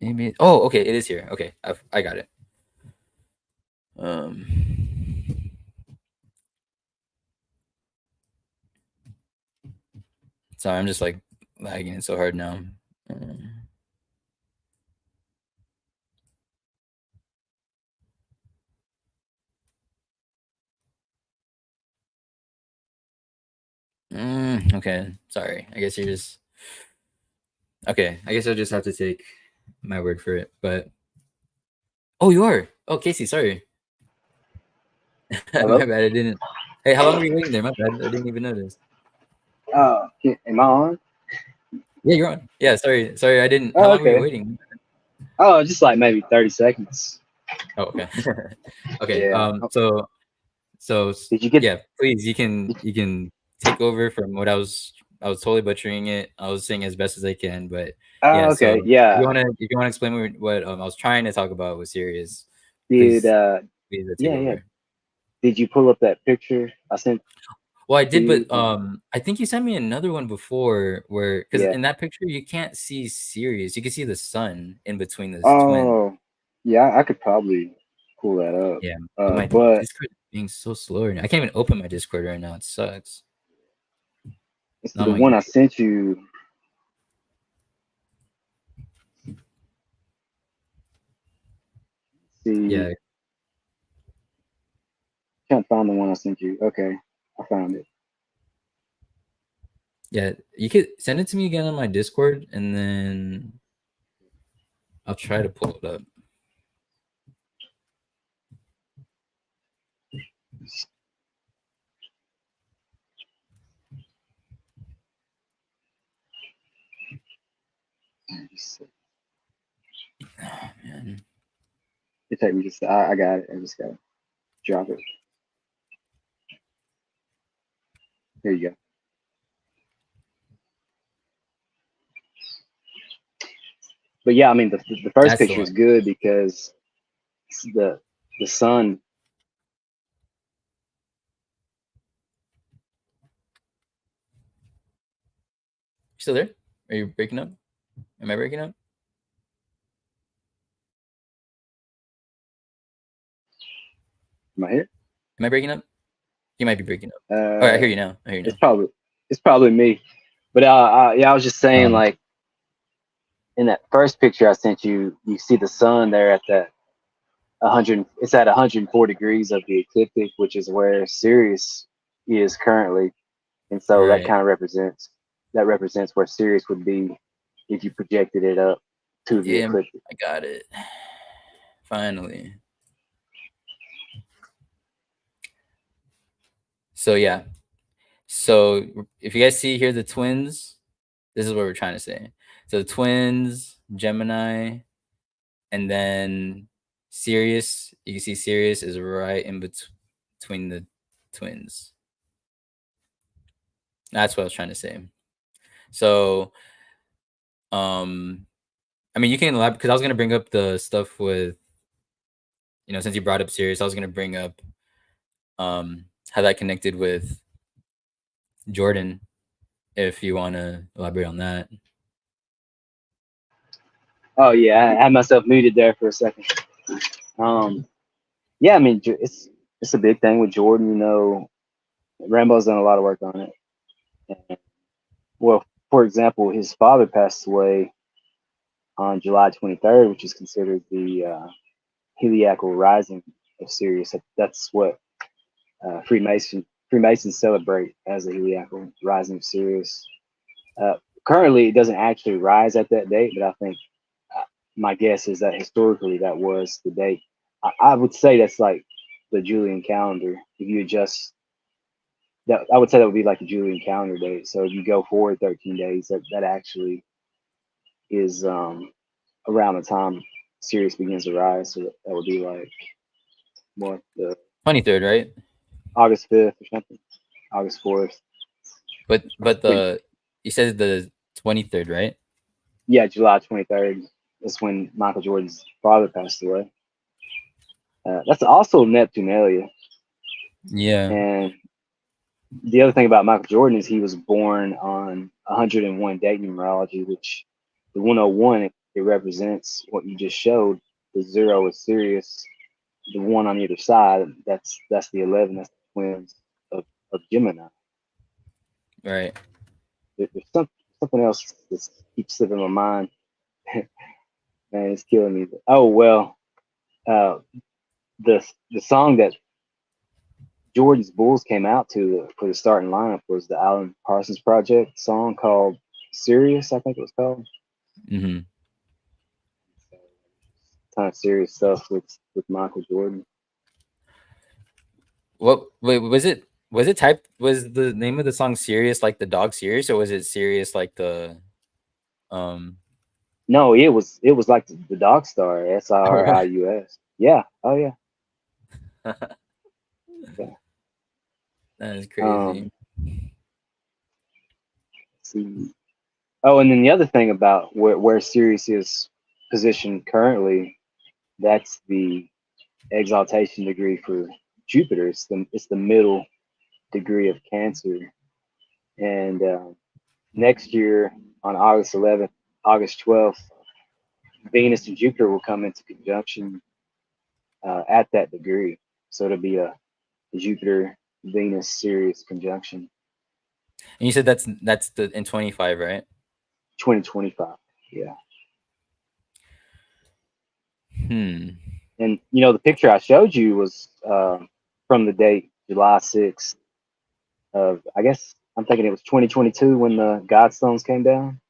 maybe. Oh, okay, it is here. Okay, I got it. Sorry, I'm just like lagging it so hard now. Okay, sorry. I guess you're just okay. I guess I'll just have to take my word for it. But you are. Oh, Casey, sorry. My bad. I didn't. Hey, how long were you waiting there? My bad. I didn't even notice. Am I on? Yeah, you're on. Yeah, sorry. I didn't. How long were you waiting? Oh, just like maybe 30 seconds. Oh, okay. Okay. Yeah. So did you get? Yeah, please. You can take over from what I was totally butchering it. I was saying as best as I can, but Oh, yeah. So okay. Yeah. if you wanna explain what I was trying to talk about with Sirius, Did please take yeah. over. Did you pull up that picture I sent Well, I to did, you? but I think you sent me another one before where because Yeah. in that picture you can't see Sirius. You can see the sun in between those twins. Oh, yeah. I could probably pull that up. Yeah, but my But Discord being so slow right now. I can't even open my Discord right now. It sucks. it's Not the my one I computer. sent you. See, Yeah, can't find the one I sent you. Okay, I found it. yeah. You could send it to me again on my Discord, and then I'll try to pull it up. Oh, man. It take me just. I got it. I just gotta drop it. Here you go. But yeah, I mean the first That's the picture one. is good because it's the sun. You still there? Are you breaking up? Am I breaking up? Am I here? Am I breaking up? You might be breaking up. All right, I Uh, hear you now. I hear you it's now. probably me. But yeah, I was just saying like in that first picture I sent you, you see the sun there at that 100. It's at 104 degrees of the ecliptic, which is where Sirius is currently, and so Right. that represents where Sirius would be if you projected it up to the Yeah, ecliptic. I got it. Finally. So yeah. So if you guys see here the twins, this is what we're trying to say. So the twins, Gemini, and then Sirius. You can see Sirius is right in between the twins. That's what I was trying to say. So, I mean, you can elaborate because I was gonna bring up the stuff with, since you brought up Sirius, I was gonna bring up how that connected with Jordan. If you want to elaborate on that. Oh yeah, I had myself muted there for a second. Yeah, I mean it's a big thing with Jordan. You know, Rambo's done a lot of work on it. And, well, for example, his father passed away on July 23rd, which is considered the heliacal rising of Sirius. That's what Freemasons celebrate as the heliacal rising of Sirius. Uh, Currently, it doesn't actually rise at that date, but I think my guess is that historically that was the date. I would say that's like the Julian calendar. If you adjust that, I would say that would be like the Julian calendar date. So if you go forward 13 days, that actually is around the time Sirius begins to rise. So that would be like what the 23rd, right? August 5th or something, August 4th. But But you said the 23rd, right? yeah, July 23rd is when Michael Jordan's father passed away. That's also Neptunalia. Yeah. And the other thing about Michael Jordan is he was born on 101 date numerology, which the 101 it represents what you just showed. The 0 is Sirius. The 1 on either side, that's the 11. That's the twins of Gemini. Right. There's something else that keeps slipping my mind. Man, it's killing me. Oh well, uh, the song that Jordan's Bulls came out to for the starting lineup was the Alan Parsons Project song called "Serious," I think it was called. Mm-hmm. Ton of serious stuff with Michael Jordan. What? Wait, was it? Was it typed? Was the name of the song "Serious" like the dog Serious, or was it "Serious" like the um? No, it was like the Dog Star, SRIUS. Yeah. Oh yeah. Yeah. That is Um, crazy. see. Oh, and then the other thing about where Sirius is positioned currently, that's the exaltation degree for Jupiter. It's the middle degree of Cancer. And next year on August 11th, August 12th, Venus and Jupiter will come into conjunction at that degree. So it'll be a Jupiter Venus Sirius conjunction. And you said that's the in 25, right? 2025. Yeah. Hmm. And you know, the picture I showed you was from the date July 6th of, I guess I'm thinking it was 2022 when the Godstones came down.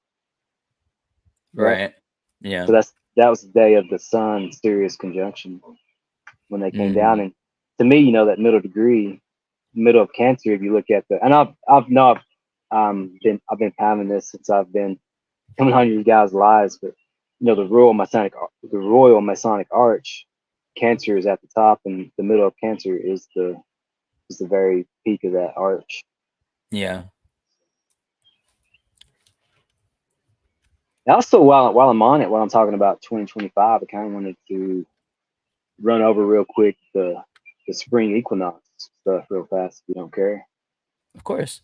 Right. Yeah. So that was the day of the Sun Sirius conjunction when they came down. And to me, you know, that middle degree, middle of Cancer, if you look at the, and I've been pounding this since I've been coming on you guys' lives, but you know, the Royal Masonic Arch, Cancer is at the top, and the middle of Cancer is the very peak of that arch. Yeah. And also, while I'm on it, while I'm talking about 2025, I kind of wanted to run over real quick the spring equinox stuff real fast, if you don't care. Of course.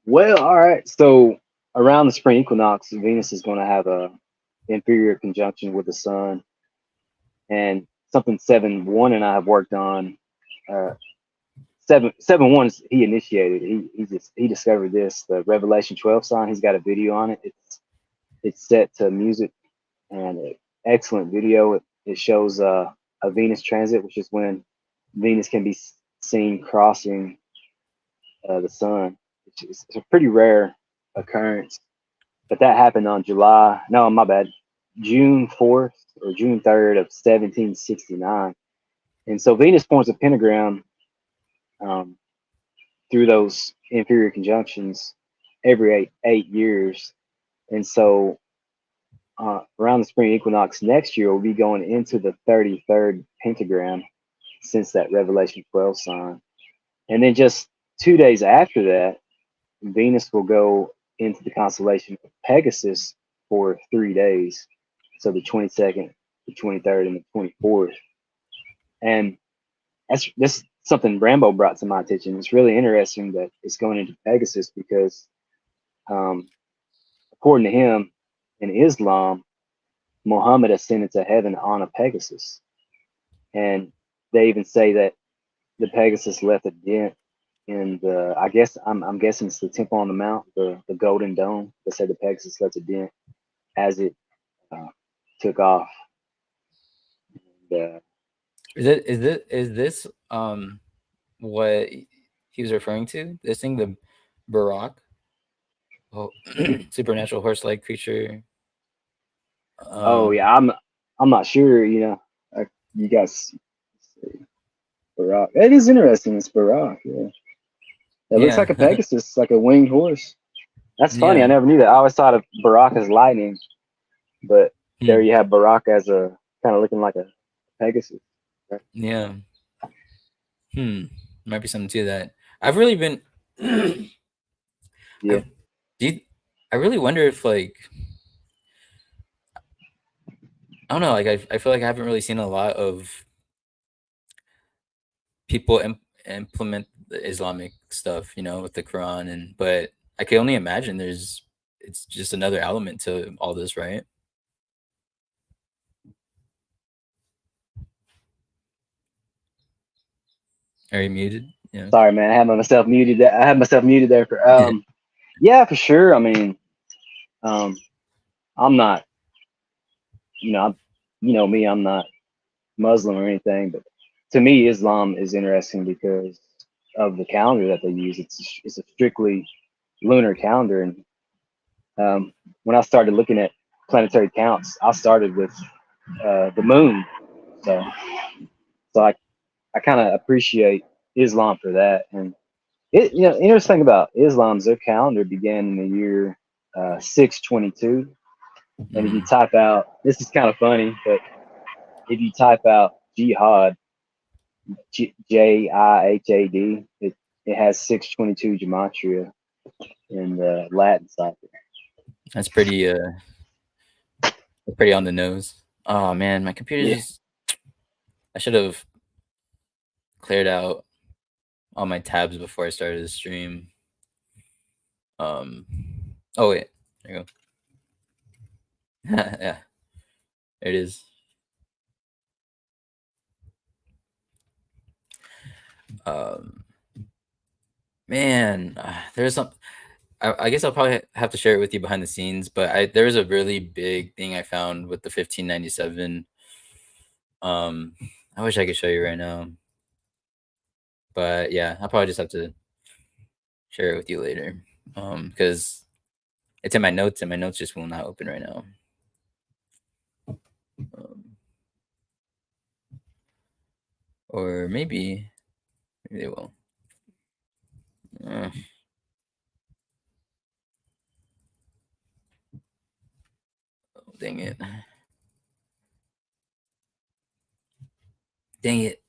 Well, all right. So around the spring equinox, Venus is going to have a inferior conjunction with the Sun, and something 7-1 and I have worked on. 7-1 he initiated. He discovered this, the Revelation 12 sign. He's got a video on it. It's set to music, and an excellent video. It shows a Venus transit, which is when Venus can be seen crossing the Sun. It's a pretty rare occurrence, but that happened on June 4th or June 3rd of 1769. And so Venus forms a pentagram through those inferior conjunctions every eight years. And so around the spring equinox next year, we'll be going into the 33rd pentagram since that Revelation 12 sign. And then just 2 days after that, Venus will go into the constellation of Pegasus for 3 days. So the 22nd, the 23rd, and the 24th. And this something Rambo brought to my attention. It's really interesting that it's going into Pegasus because according to him, in Islam, Muhammad ascended to heaven on a Pegasus. And they even say that the Pegasus left a dent in the, I'm guessing it's the Temple on the Mount, the Golden Dome. They say the Pegasus left a dent as it took off. And, Is this what he was referring to? This thing, the Barak, supernatural horse-like creature. yeah, I'm not sure. You know, you guys, Barak. It is interesting. It's Barak. Yeah, it looks like a Pegasus, like a winged horse. That's funny. Yeah. I never knew that. I always thought of Barak as lightning, but there you have Barak as a kind of looking like a Pegasus. Right? Yeah. Might be something to that. I've really been. Yeah. I really wonder if, like, I don't know. Like, I feel like I haven't really seen a lot of people implement the Islamic stuff, you know, with the Quran, but I can only imagine it's just another element to all this, right? Are you muted? Yeah. Sorry, man. I had myself muted there for yeah, for sure. I mean, I'm not, you know me, I'm not Muslim or anything, but to me, Islam is interesting because of the calendar that they use. It's a strictly lunar calendar, and when I started looking at planetary counts, I started with the moon. So I kind of appreciate Islam for that. And interesting about Islam is their calendar began in the year 622. And if you type out, this is kind of funny, but if you type out jihad, Jihad, it has 622 gematria. in the Latin soccer. That's pretty pretty on the nose. Oh man, my computer Yeah. just I should have cleared out all my tabs before I started the stream. Oh wait, there you go. Yeah, there it is. Man, there's some. I guess I'll probably have to share it with you behind the scenes, but there was a really big thing I found with the 1597. I wish I could show you right now, but yeah, I'll probably just have to share it with you later, because it's in my notes, and my notes just will not open right now. Or maybe they will. Oh, dang it. Dang it.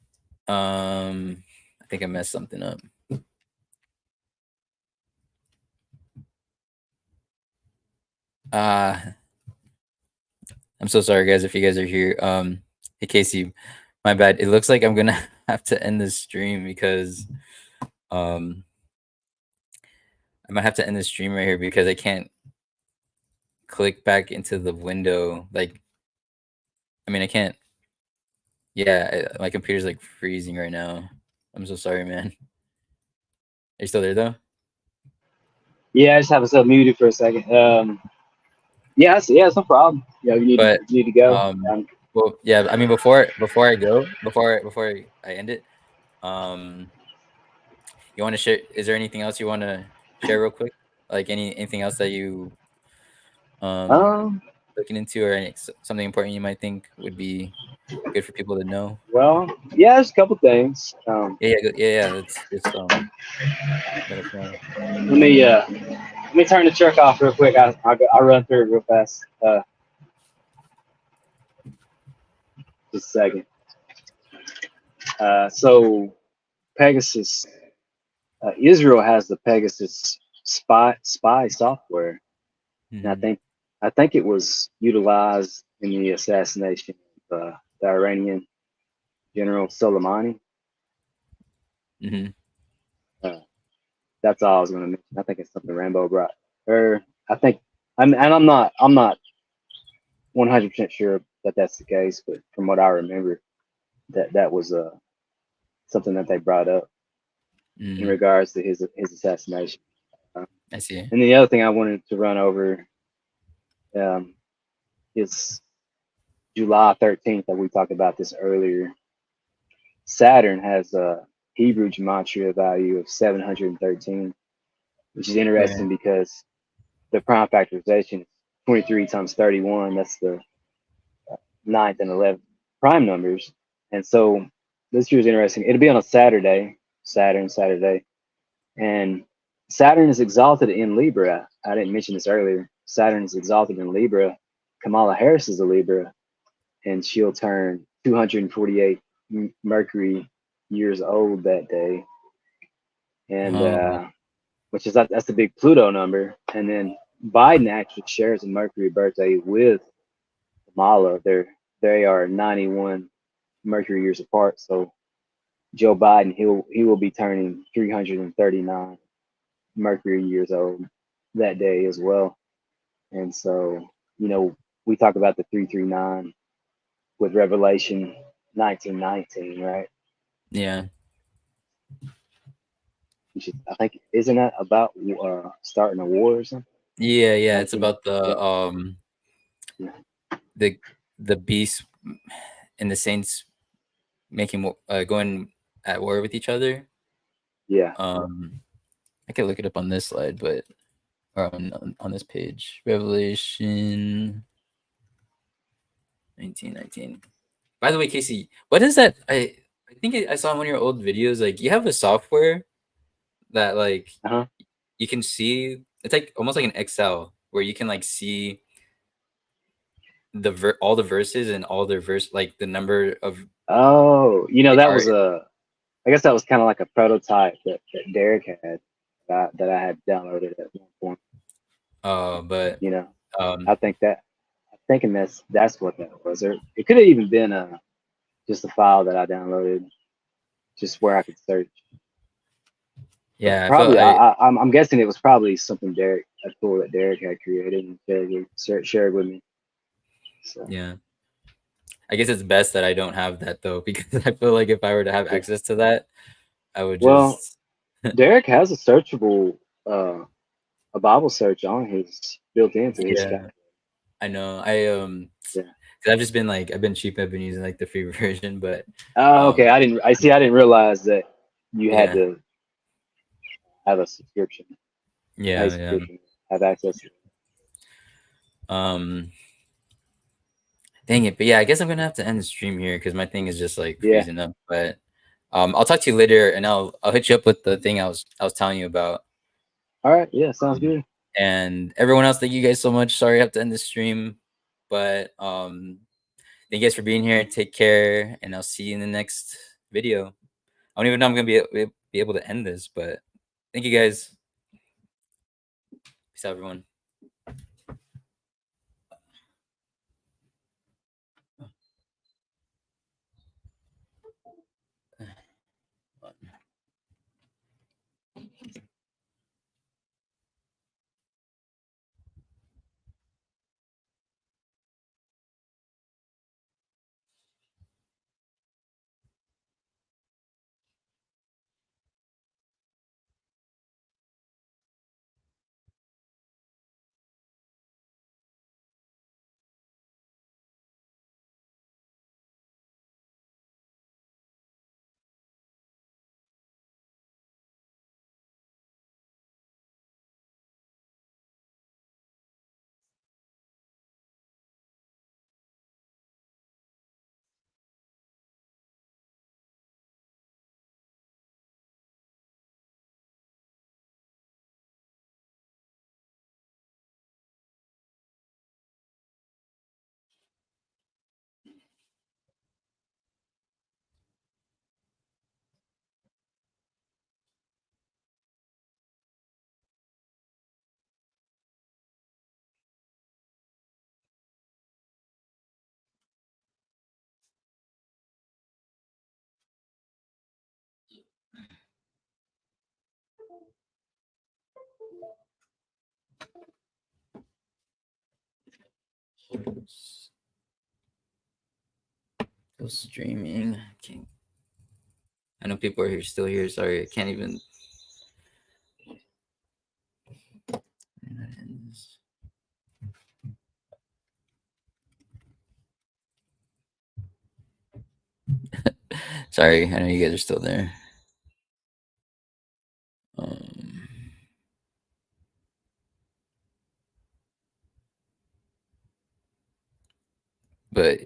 I think I messed something up. I'm so sorry, guys, if you guys are here. Hey, Casey, my bad. It looks like I'm gonna have to end this stream because I might have to end the stream right here because I can't click back into the window. Like, I mean, I can't. Yeah, my computer's like freezing right now. I'm so sorry, man. Are you still there though? Yeah, I just have myself muted for a second. Yeah, it's no problem. You need to go. Well, yeah. I mean, before I go, before I end it, you want to share? Is there anything else you want to share real quick? Like anything else that you looking into, or something important you might think would be good for people to know? Well, yeah, there's a couple things. Yeah. Let's just let us know. Let me turn the truck off real quick. I'll run through it real fast. Just a second. So Pegasus, Israel has the Pegasus spy software, and I think it was utilized in the assassination of the Iranian General Soleimani. That's all I was going to mention. I think it's something Rambo brought. I think I'm not 100% sure that that's the case, but from what I remember, that was something that they brought up in regards to his assassination. I see. And the other thing I wanted to run over is July 13th, that we talked about this earlier. Saturn has a Hebrew gematria value of 713, which is interesting because the prime factorization is 23 times 31. That's the 9th and 11th prime numbers. And so this year is interesting. It'll be on a Saturday, Saturday. And Saturn is exalted in Libra. I didn't mention this earlier. Saturn is exalted in Libra. Kamala Harris is a Libra, and she'll turn 248 Mercury years old that day. And which is that's the big Pluto number. And then Biden actually shares a Mercury birthday with Kamala. They are 91 Mercury years apart. So Joe Biden, he will be turning 339 Mercury years old that day as well. And so, we talk about the 339 with Revelation 19:19, right? Yeah. I think, isn't that about starting a war or something? Yeah. It's about the the beast and the saints making going at war with each other. Yeah. I could look it up on this slide, but or on this page. Revelation 19:19. By the way, Casey, what is that? I think I saw in one of your old videos, like you have a software that like you can see. It's like almost like an Excel where you can like see all the verses and all their like the number of. Oh, that was I guess that was kind of like a prototype that Derek had that I had downloaded at one But You know, um, I think that I'm thinking that's what that was. Or it could have even been just a file that I downloaded, just where I could search. But yeah, I felt probably, I I'm guessing it was probably something a tool that Derek had created and shared with me. So yeah. I guess it's best that I don't have that though, because I feel like if I were to have yeah. access to that, I would Well, just Derek has a searchable a Bible search on his built into his yeah. calculator. I know. Yeah. Cause I've just been like I've been cheap. I've been using like the free version, but Oh, okay. um, I see. I didn't realize that you had yeah, to have a subscription, a yeah, yeah. subscription, have access to it. Um, dang it. But yeah, I guess I'm gonna have to end the stream here because my thing is just like Yeah. freezing up. But I'll talk to you later, and I'll hit you up with the thing I was telling you about. All right. Yeah. Sounds Um, good. and everyone else, thank you guys so much. Sorry I have to end the stream, but thank you guys for being here. Take care, and I'll see you in the next video. I don't even know I'm gonna be able to end this, but thank you guys. Peace out, everyone. Still streaming. Can't. I know people are here still here. Sorry, I can't even. Sorry, I know you guys are still there. Um, but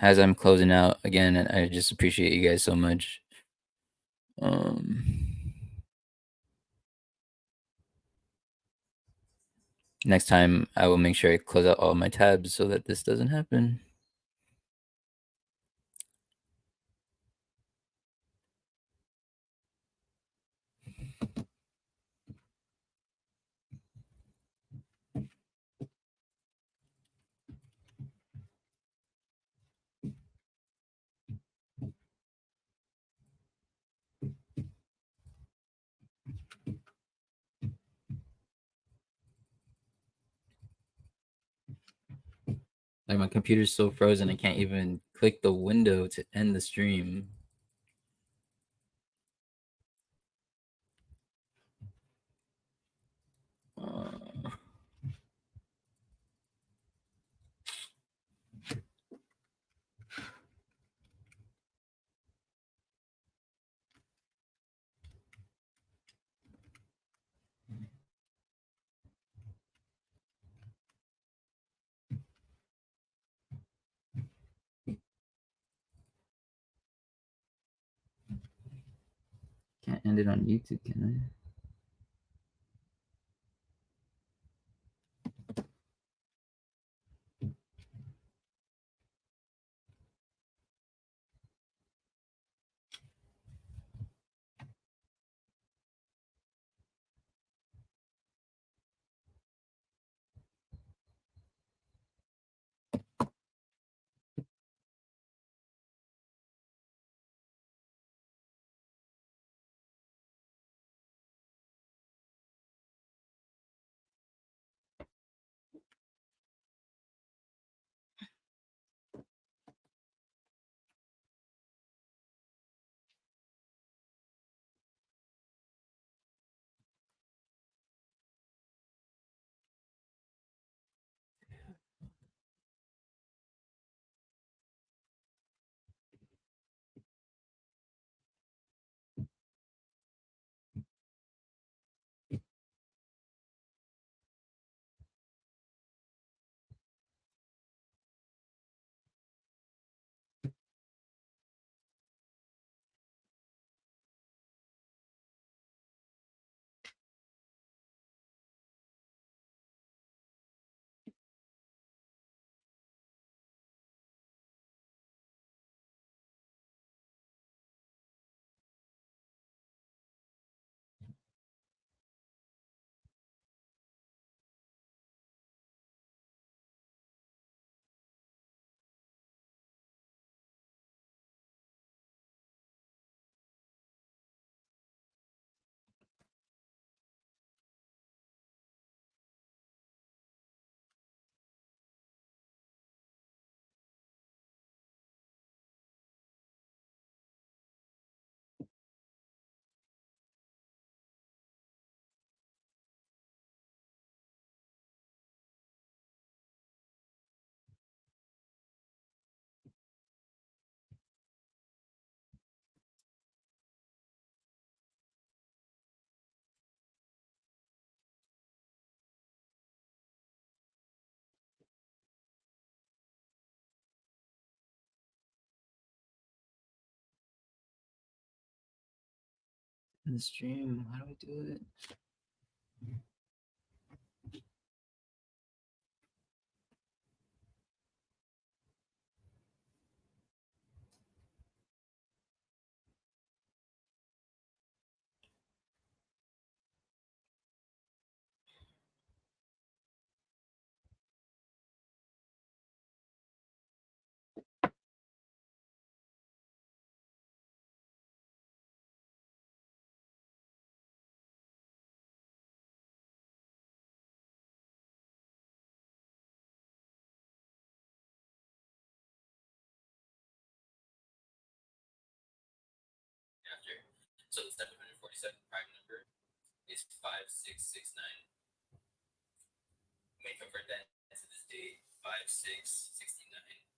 as I'm closing out again, I just appreciate you guys so much. Next time, I will make sure I close out all my tabs so that this doesn't happen. Like my computer's so frozen, I can't even click the window to end the stream. Can't end it on YouTube, can I? in the stream. How do I do it? After. So the 747 prime number is 5669. We may convert that to this date 5669.